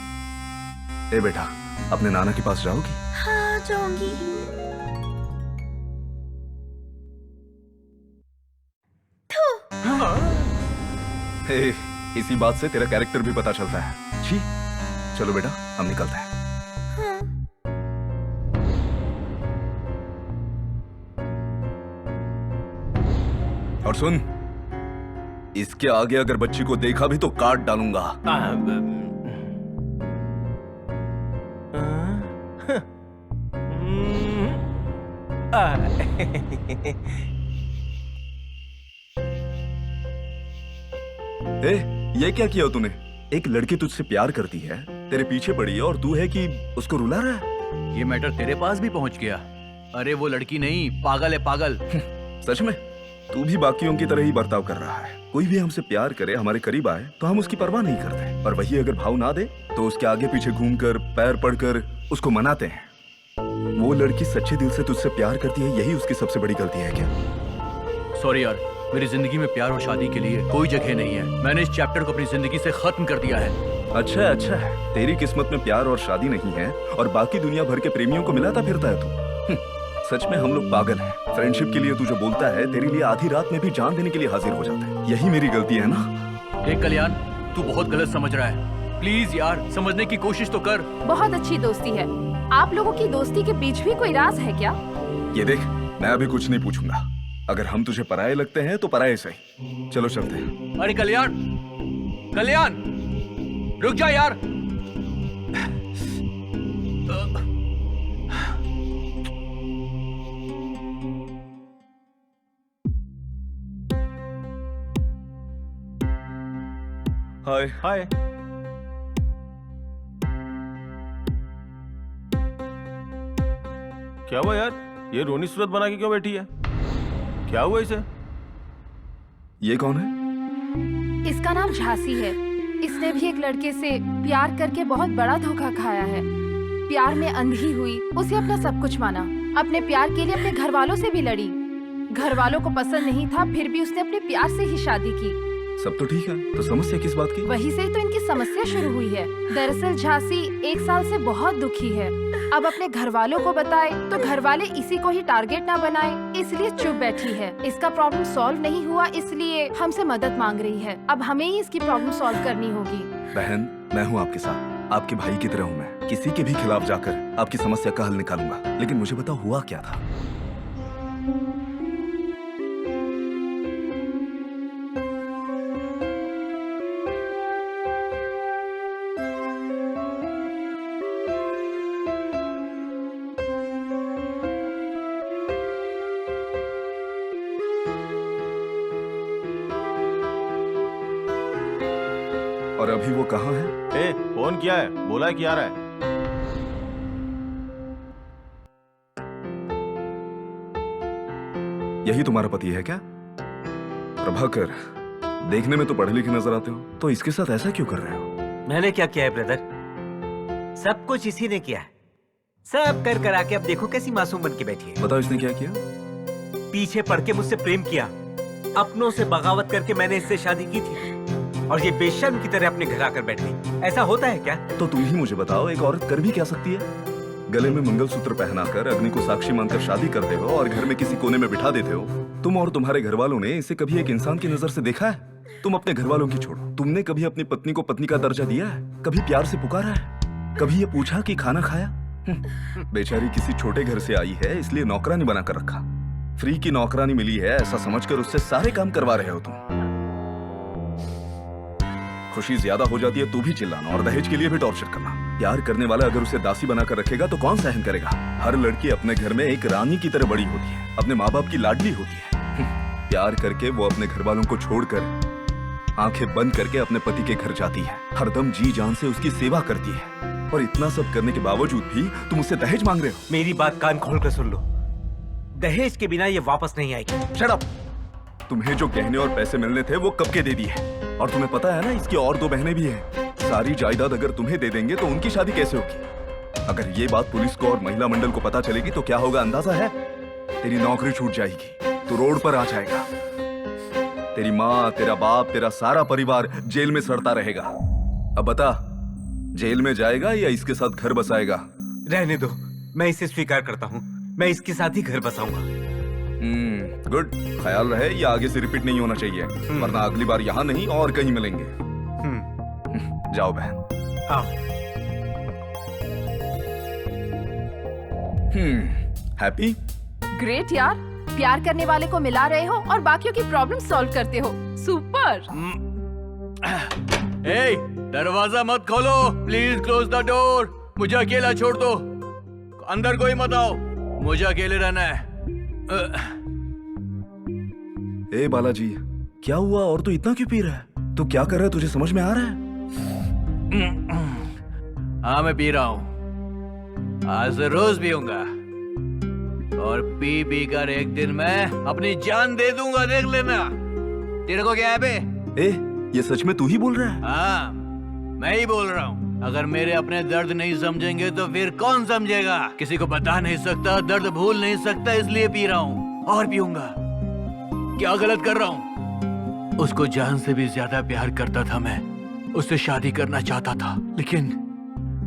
ए बेटा, अपने नाना के पास जाओगी? हाँ, जाऊंगी। इसी बात से तेरा कैरेक्टर भी पता चलता है। छी, चलो बेटा हम निकलते हैं। और सुन, इसके आगे अगर बच्ची को देखा भी तो काट डालूंगा। ये क्या किया तूने? एक लड़की तुझसे प्यार करती है, तेरे पीछे पड़ी है, और तू है कि उसको रुला रहा है। ये मैटर तेरे पास भी पहुंच गया। अरे वो लड़की नहीं, पागल है, पागल। सच में तू भी बाकियों की तरह ही बर्ताव कर रहा है। कोई भी हमसे प्यार करे, हमारे करीब आए तो हम उसकी परवाह नहीं करते, और वही अगर भाव ना दे तो उसके आगे पीछे घूमकर पैर पड़कर उसको मनाते हैं। वो लड़की सच्चे दिल से तुझसे प्यार करती है, यही उसकी सबसे बड़ी गलती है क्या? सॉरी यार, मेरी जिंदगी में प्यार और शादी के लिए कोई जगह नहीं है। मैंने इस चैप्टर को अपनी जिंदगी से खत्म कर दिया है। अच्छा है, तेरी किस्मत में प्यार और शादी नहीं है और बाकी दुनिया भर के प्रेमियों को मिलाता फिरता है तू। सच में हम लोग पागल हैं। फ्रेंडशिप के लिए तू जो बोलता है, तेरे लिए आधी रात में भी जान देने के लिए हाजिर हो जाता है। यही मेरी गलती है ना? देख कल्याण, तू बहुत गलत समझ रहा है। प्लीज यार, समझने की कोशिश तो कर। बहुत अच्छी दोस्ती है। आप लोगों की दोस्ती के बीच भी कोई राज है क्या? ये देख, मैं अभी कुछ नहीं पूछूंगा। अगर हम तुझे पराये लगते हैं तो पराये सही। चलो चलते हैं। अरे कल्याण, कल्याण रुक जा यार। हाय हाय। क्या हुआ यार, ये रोनी सूरत बना के क्यों बैठी है? क्या हुआ इसे? ये कौन है? इसका नाम झांसी है। इसने भी एक लड़के से प्यार करके बहुत बड़ा धोखा खाया है। प्यार में अंधी हुई, उसे अपना सब कुछ माना। अपने प्यार के लिए अपने घर वालों से भी लड़ी। घर वालों को पसंद नहीं था, फिर भी उसने अपने प्यार से ही शादी की। सब तो ठीक है, तो समस्या किस बात की? वही से ही तो इनकी समस्या शुरू हुई है। दरअसल झांसी 1 साल से बहुत दुखी है। अब अपने घर वालों को बताए तो घर वाले इसी को ही टारगेट ना बनाए, इसलिए चुप बैठी है। इसका प्रॉब्लम सॉल्व नहीं हुआ, इसलिए हमसे मदद मांग रही है। अब हमें ही इसकी प्रॉब्लम सॉल्व करनी होगी। बहन, मैं हूँ आपके साथ। आपके भाई की तरह हूं मैं, किसी के भी खिलाफ जाकर आपकी समस्या का हल निकालूंगा। लेकिन मुझे बताओ हुआ क्या था? और अभी वो कहाँ है? ए, फोन किया है, बोला है कि आ रहा है। यही तुम्हारा पति है क्या? प्रभाकर, देखने में तो पढ़े लिखे नजर आते हो, तो इसके साथ ऐसा क्यों कर रहे हो? मैंने क्या किया है ब्रदर? सब कुछ इसी ने किया है। सब कर कर आके अब देखो कैसी मासूम बन के बैठी है। बताओ इसने क्या किया? पीछे पड़ के मुझसे प्रेम किया, अपनों से बगावत करके मैंने इससे शादी की थी और ये बेशर्म की तरह अपने घर आकर बैठ गई। ऐसा होता है क्या? तो तुम ही मुझे बताओ, एक औरत कर भी क्या सकती है? गले में मंगलसूत्र पहनाकर अग्नि को साक्षी मानकर शादी करते हो और घर में किसी कोने में बिठा देते हो। तुम और तुम्हारे घर वालों ने इसे कभी एक इंसान की नजर से देखा है? तुम अपने घर वालों की छोड़ो, तुमने कभी अपनी पत्नी को पत्नी का दर्जा दिया है? कभी प्यार से पुकारा है? कभी ये पूछा कि खाना खाया? बेचारी किसी छोटे घर से आई है, इसलिए नौकरानी बनाकर रखा। फ्री की नौकरानी मिली है ऐसा समझकर उससे सारे काम करवा रहे हो तुम। खुशी ज्यादा हो जाती है तो भी चिल्लाना और दहेज के लिए भी टॉर्चर करना। प्यार करने वाला अगर उसे दासी बनाकर रखेगा तो कौन सहन करेगा? हर लड़की अपने घर में एक रानी की तरह बड़ी होती है, अपने माँ बाप की लाडली होती है। प्यार करके वो अपने घर वालों को छोड़कर आंखें बंद करके अपने पति के घर जाती है, हरदम जी जान से उसकी सेवा करती है। और इतना सब करने के बावजूद भी तुम उससे दहेज मांग रहे हो। मेरी बात कान खोल कर सुन लो, दहेज के बिना ये वापस नहीं आएगी। Shut up! तुम्हें जो गहने और पैसे मिलने थे वो कब के दे दिए, और तुम्हें पता है ना इसकी और 2 बहनें भी हैं। सारी जायदाद अगर तुम्हें दे देंगे तो उनकी शादी कैसे होगी? अगर ये बात पुलिस को और महिला मंडल को पता चलेगी तो क्या होगा अंदाजा है? तेरी नौकरी छूट जाएगी, तू रोड पर आ जाएगा, तेरी माँ, तेरा बाप, तेरा सारा परिवार जेल में सड़ता रहेगा। अब बता, जेल में जाएगा या इसके साथ घर बसाएगा? रहने दो, मैं इसे स्वीकार करता हूँ, मैं इसके साथ ही घर बसाऊंगा। गुड, ख्याल रहे ये आगे से रिपीट नहीं होना चाहिए, वरना अगली बार यहाँ नहीं और कहीं मिलेंगे। जाओ बहन। आओ। हैप्पी? ग्रेट यार, प्यार करने वाले को मिला रहे हो और बाकियों की प्रॉब्लम सॉल्व करते हो। सुपर। ए, दरवाजा मत खोलो, प्लीज क्लोज द डोर। मुझे अकेला छोड़ दो, अंदर कोई मत आओ, मुझे अकेले रहना है। ए बालाजी, क्या हुआ और तू इतना क्यों पी रहा है? तू क्या कर रहा है, तुझे समझ में आ रहा है? हाँ मैं पी रहा हूँ, आज से रोज पीऊंगा और पी पी कर एक दिन मैं अपनी जान दे दूंगा, देख लेना। तेरे को क्या है बे? ए, ये सच में तू ही बोल रहा है? हाँ मैं ही बोल रहा हूँ। अगर मेरे अपने दर्द नहीं समझेंगे तो फिर कौन समझेगा? किसी को बता नहीं सकता, दर्द भूल नहीं सकता, इसलिए पी रहा हूँ और पीऊंगा। क्या गलत कर रहा हूँ? उसको जान से भी ज्यादा प्यार करता था मैं, उससे शादी करना चाहता था, लेकिन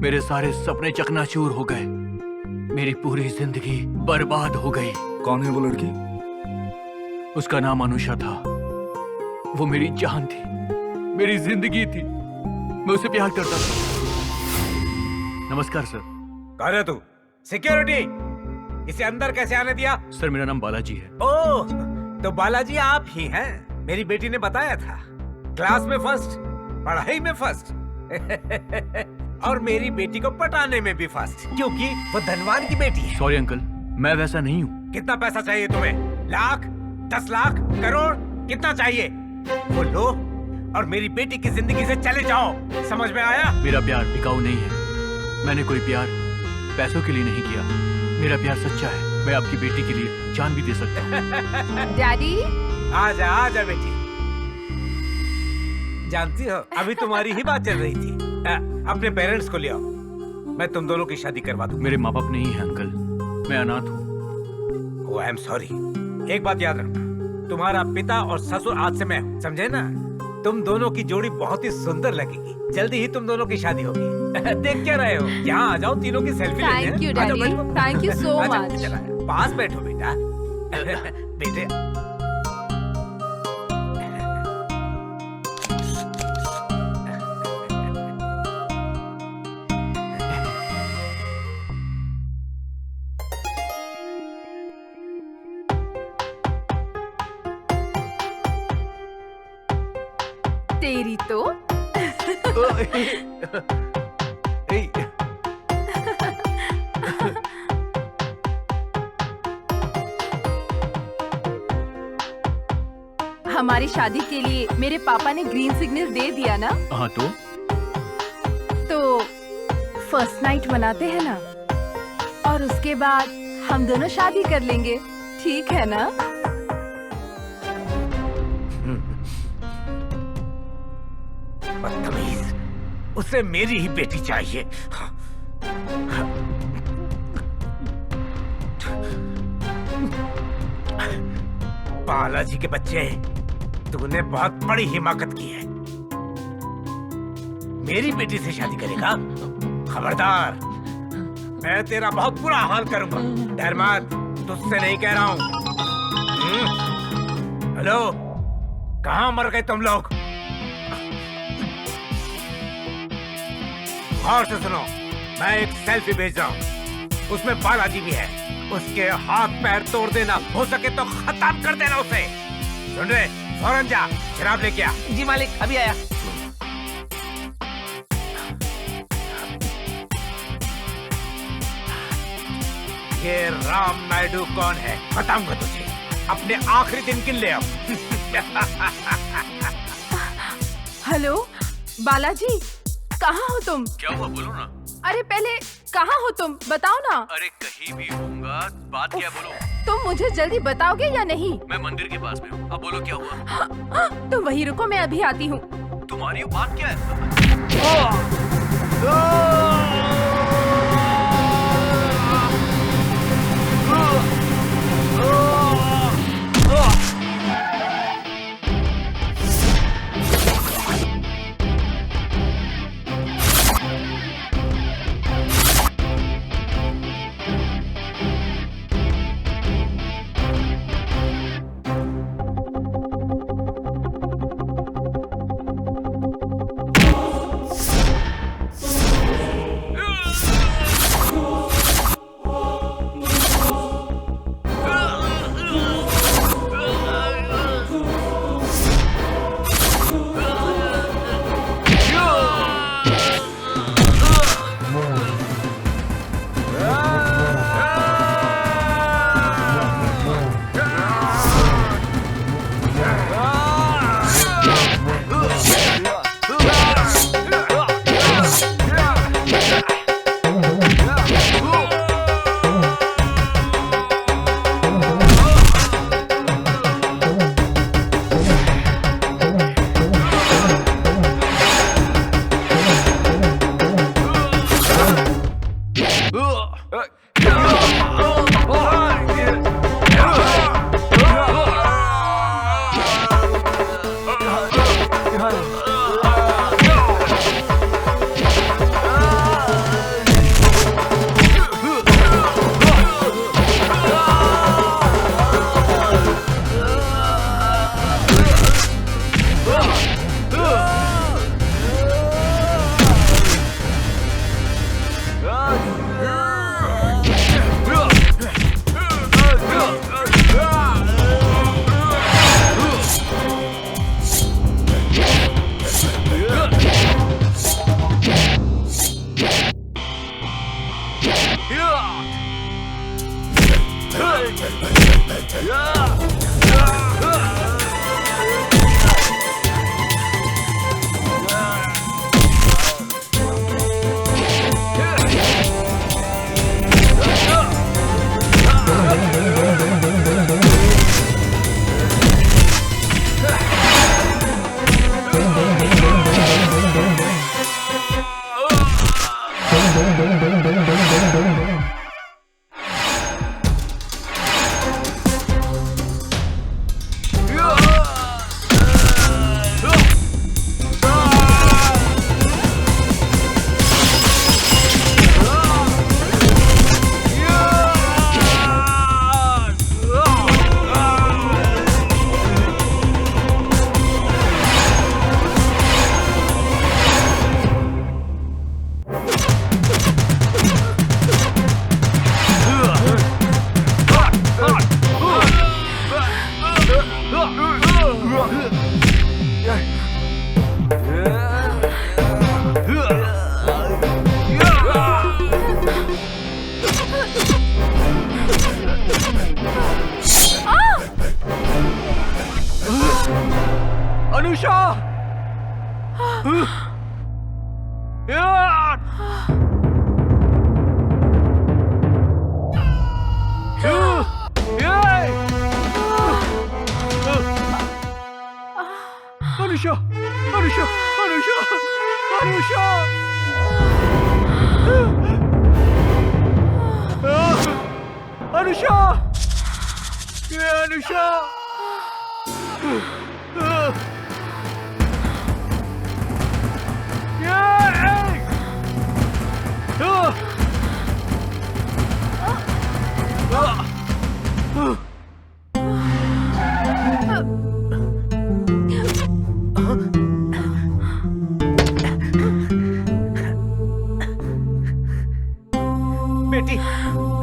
मेरे सारे सपने चकनाचूर हो गए, मेरी पूरी जिंदगी बर्बाद हो गई। कौन है वो लड़की? उसका नाम अनुषा था, वो मेरी जान थी, मेरी जिंदगी थी, मैं उसे प्यार करता था। नमस्कार सर। कहाँ है तू? सिक्योरिटी, इसे अंदर कैसे आने दिया? सर मेरा नाम बालाजी है। ओह, तो बालाजी आप ही हैं। मेरी बेटी ने बताया था, क्लास में फर्स्ट, पढ़ाई में फर्स्ट और मेरी बेटी को पटाने में भी फर्स्ट, क्योंकि वो धनवान की बेटी है। सॉरी अंकल, मैं वैसा नहीं हूँ। कितना पैसा चाहिए तुम्हें? लाख, 10 लाख, करोड़, कितना चाहिए? वो लो और मेरी बेटी की जिंदगी से चले जाओ, समझ में आया? मेरा प्यार टिकाऊ नहीं है, मैंने कोई प्यार पैसों के लिए नहीं किया, मेरा प्यार सच्चा है, मैं आपकी बेटी के लिए जान भी दे सकता हूँ। डैडी आजा बेटी। जानती हो अभी तुम्हारी ही बात चल रही थी। अपने पेरेंट्स को ले आओ, मैं तुम दोनों की शादी करवा दूं। मेरे माँ बाप नहीं है अंकल, मैं अनाथ हूँ। ओह आई एम सॉरी। एक बात याद रखना, तुम्हारा पिता और ससुर आज से मैं हूँ, समझे ना? तुम दोनों की जोड़ी बहुत ही सुंदर लगेगी, जल्दी ही तुम दोनों की शादी होगी। देख क्या रहे हो? यहाँ आ जाओ, तीनों की सेल्फी लेते हैं। Thank you daddy, thank you so much. पास बैठो बेटा। बेटे तेरी तो हमारी शादी के लिए मेरे पापा ने ग्रीन सिग्नल दे दिया ना? हाँ तो फर्स्ट नाइट मनाते हैं ना, और उसके बाद हम दोनों शादी कर लेंगे, ठीक है ना? बदतमीज, उसे मेरी ही बेटी चाहिए। बालाजी के बच्चे, तूने बहुत बड़ी हिमाकत की है। मेरी बेटी से शादी करेगा? खबरदार, मैं तेरा बहुत बुरा हाल करूंगा। डर मत, तुझसे नहीं कह रहा हूं। हेलो, कहां मर गए तुम लोग? गौर से सुनो, मैं एक सेल्फी भेज रहा हूं, उसमें बालाजी भी है। उसके हाथ पैर तोड़ देना, हो सके तो खत्म कर देना उसे। सुन रहे, फौरन जा शराब लेके आ। जी मालिक, अभी आया। ये राम नायडू कौन है? बताऊंगा तुझे। अपने आखिरी दिन गिन ले अब। हेलो बालाजी, कहाँ हो तुम? क्या हुआ, बोलो ना। अरे पहले कहाँ हो तुम, बताओ ना। अरे कहीं भी होऊंगा, बात क्या, बोलो। तुम मुझे जल्दी बताओगे या नहीं? मैं मंदिर के पास में हूँ, अब बोलो क्या हुआ। तो वहीं रुको, मैं अभी आती हूँ। तुम्हारी बात क्या है? अनुषा! अनुषा! अनुषा! अनुषा! अनुषा! अनुषा! ये अनुषा! बेटी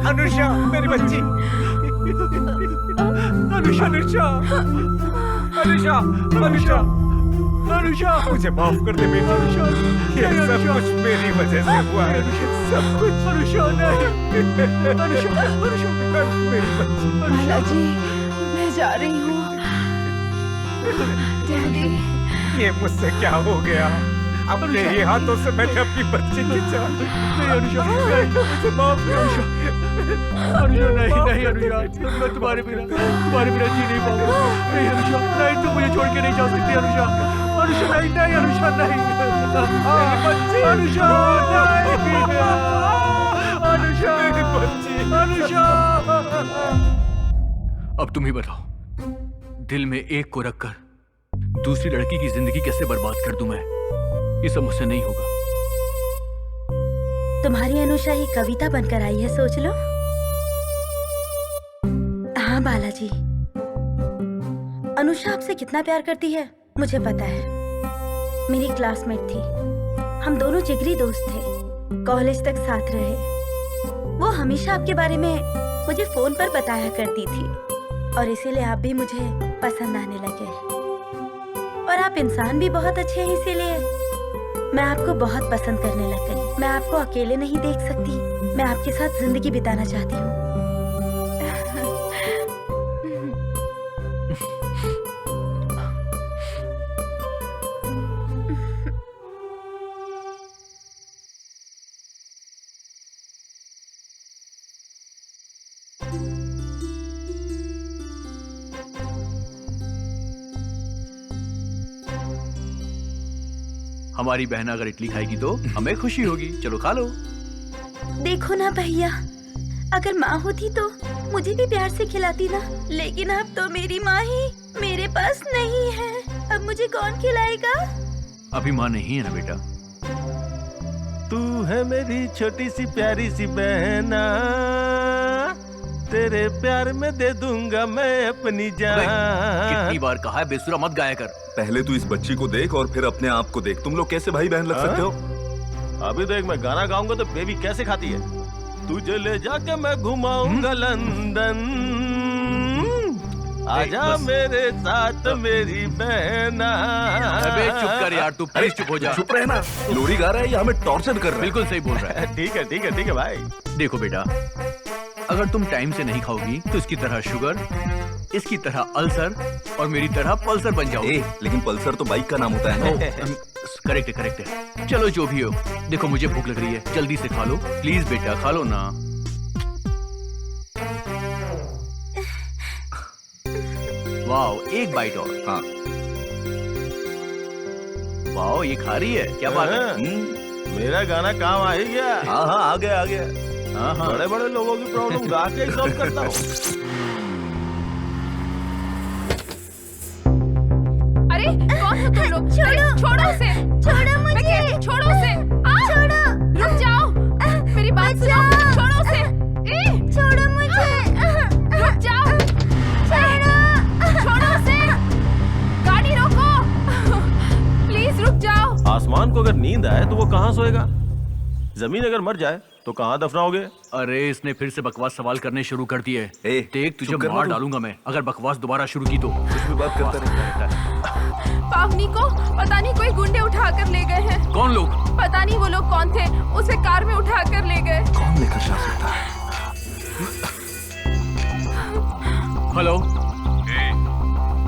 अनुषा, मेरी बच्ची अनुषा, अनुषा, अनुषा, अनुषा, अनुषा, मुझे माफ कर दे बेटी। अनुषा, ये सब कुछ मेरी वजह से हुआ है। सब कुछ अनुषा नहीं। अनुषा, अनुषा, मेरी बच्ची। माला जी, मैं जा रही हूँ। डैडी, ये मुझसे क्या हो गया? अपने ही हाथों से मैंने अपनी बच्ची की जान। नहीं अनुषा, मुझे माफ कर। अनुषा, नहीं नहीं अनुषा, मैं तुम्हारे बिना जी नहीं पाऊंगा। नहीं अनुषा, नहीं, तुम मुझे छोड़ के नहीं जा सकती अनुषा। अनुषा नहीं, नहीं अनुषा, नहीं। अनुषा, नहीं। अनुषा, मेरी बच्ची। अनुषा। अब तुम ही बताओ, दिल में एक को रखकर दूसरी लड़की की जिंदगी कैसे बर्बाद कर दूं मैं? ये सब मुझसे नहीं होगा। तुम्हारी अनुषा ही कविता बनकर आई है, सोच लो। हाँ बालाजी, अनुषा आपसे कितना प्यार करती है मुझे पता है। मेरी क्लासमेट थी, हम दोनों जिगरी दोस्त थे, कॉलेज तक साथ रहे। वो हमेशा आपके बारे में मुझे फोन पर बताया करती थी और इसीलिए आप भी मुझे पसंद आने लगे। और आप इंसान भी बहुत अच्छे हैं, इसीलिए मैं आपको बहुत पसंद करने लग गई। मैं आपको अकेले नहीं देख सकती, मैं आपके साथ जिंदगी बिताना चाहती हूँ। हमारी बहन अगर इडली खाएगी तो हमें खुशी होगी। चलो खा लो। देखो ना भैया, अगर माँ होती तो मुझे भी प्यार से खिलाती ना, लेकिन अब तो मेरी माँ ही मेरे पास नहीं है। अब मुझे कौन खिलाएगा? अभी माँ नहीं है ना बेटा। तू है मेरी छोटी सी प्यारी सी बहना, तेरे प्यार में दे दूंगा मैं अपनी जान। कितनी बार कहा है बेसुरा मत गाया कर। पहले तू इस बच्ची को देख और फिर अपने आप को देख। तुम लोग कैसे भाई बहन लग सकते हो? अभी देख, मैं गाना गाऊंगा तो बेबी कैसे खाती है। तुझे ले जाके मैं घुमाऊंगा लंदन, आजा मेरे साथ मेरी बहना। अबे चुप कर यार, तू प्लीज चुप हो जा। चुप रहना, लोरी गा रहा है या हमें टॉर्चर कर रहा है? बिल्कुल सही बोल रहा है। ठीक है ठीक है ठीक है भाई। देखो बेटा, अगर तुम टाइम से नहीं खाओगी तो इसकी तरह शुगर, इसकी तरह अल्सर और मेरी तरह पल्सर बन जाओगी। लेकिन पल्सर तो बाइक का नाम होता है। करेक्ट है, करेक्ट है। चलो जो भी हो, देखो मुझे भूख लग रही है, जल्दी से खा लो प्लीज बेटा, खा लो ना। वाओ, एक बाइट और। हाँ। वाओ, ये खा रही है, क्या बात है। मेरा गाना काम आ ही गया। हाँ हाँ, आ गया आ गया। हाँ हाँ, बड़े बड़े लोगों की प्रॉब्लम गा के ही सॉल्व करता हूँ। अरे कौन हो तुम लोग? छोड़ो उसे, छोड़ो मुझे, छोड़ो उसे, छोड़ो, रुक जाओ, मेरी बात सुनो, छोड़ो उसे, छोड़ो मुझे, रुक जाओ, छोड़ो उसे, गाड़ी रोको, प्लीज रुक जाओ। आसमान को अगर नींद आए तो वो कहाँ सोएगा? जमीन अगर मर जाए तो कहाँ दफनाओगे? अरे इसने फिर से बकवास सवाल करने शुरू कर दिए। देख तुझे चुप करना मार तू। डालूंगा मैं अगर बकवास दोबारा शुरू की तो। कुछ भी बात करता रहता है। पावनी को पता नहीं कोई गुंडे उठा कर ले गए हैं। कौन लोग? पता नहीं वो लोग कौन थे, उसे कार में उठा कर ले गए। कौन लेकर जा सकता है? हेलो,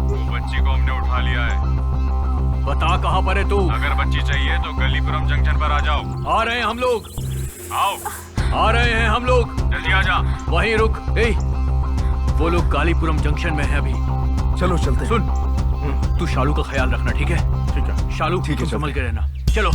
वो बच्ची को हमने उठा लिया है। बता कहाँ पर है तू? अगर बच्ची चाहिए तो गलीपुरम जंक्शन पर आ जाओ। आ रहे हैं हम लोग। आओ। आ रहे हैं हम लोग। जल्दी आ जा। वहीं रुक। वो लोग कालीपुरम जंक्शन में है अभी। चलो चलते। सुन, तू शालू का ख्याल रखना, ठीक है? ठीक है। शालू, ठीक है, संभल के रहना। चलो।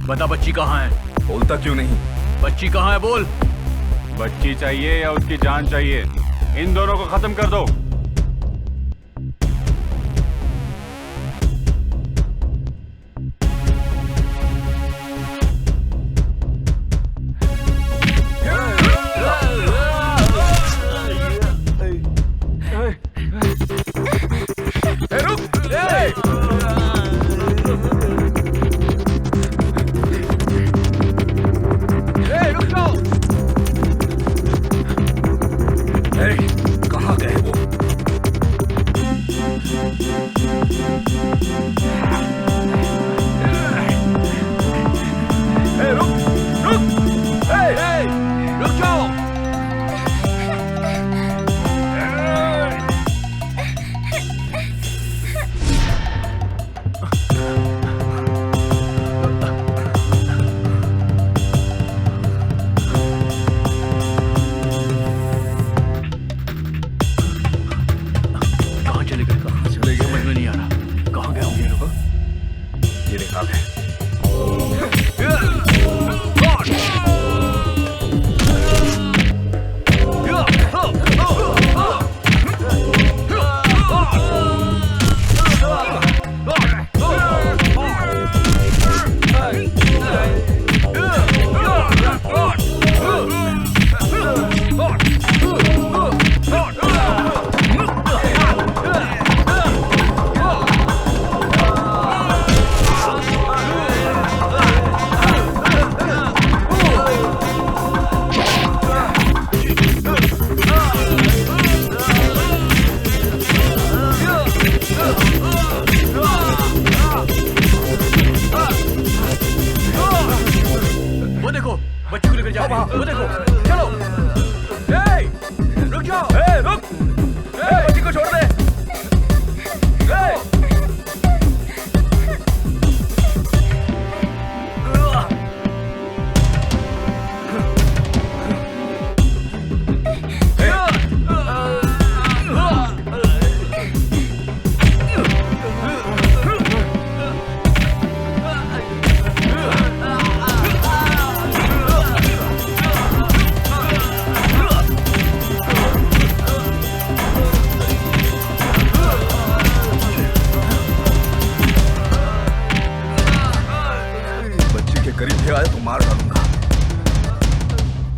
बता बच्ची कहाँ है? बोलता क्यों नहीं? बच्ची कहाँ है बोल। बच्ची चाहिए या उसकी जान चाहिए? इन दोनों को खत्म कर दो।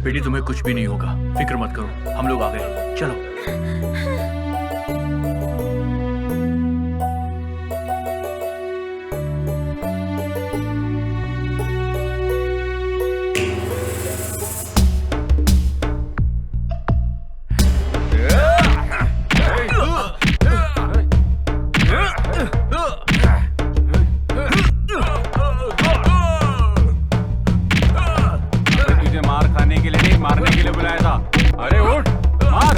बेटी तुम्हें कुछ भी नहीं होगा, फिक्र मत करो, हम लोग आ गए, चलो। मारने के लिए नहीं, मारने के लिए बुलाया था। अरे उठ, मार।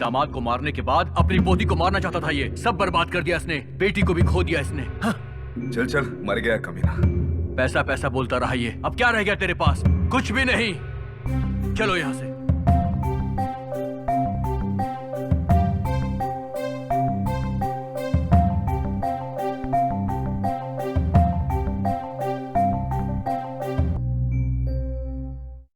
दामाद को मारने के बाद अपनी पोती को मारना चाहता था। ये सब बर्बाद कर दिया इसने, बेटी को भी खो दिया इसने। हाँ। चल चल, मर गया कमीना। पैसा पैसा बोलता रहा ये, अब क्या रह गया तेरे पास? कुछ भी नहीं। चलो यहाँ से।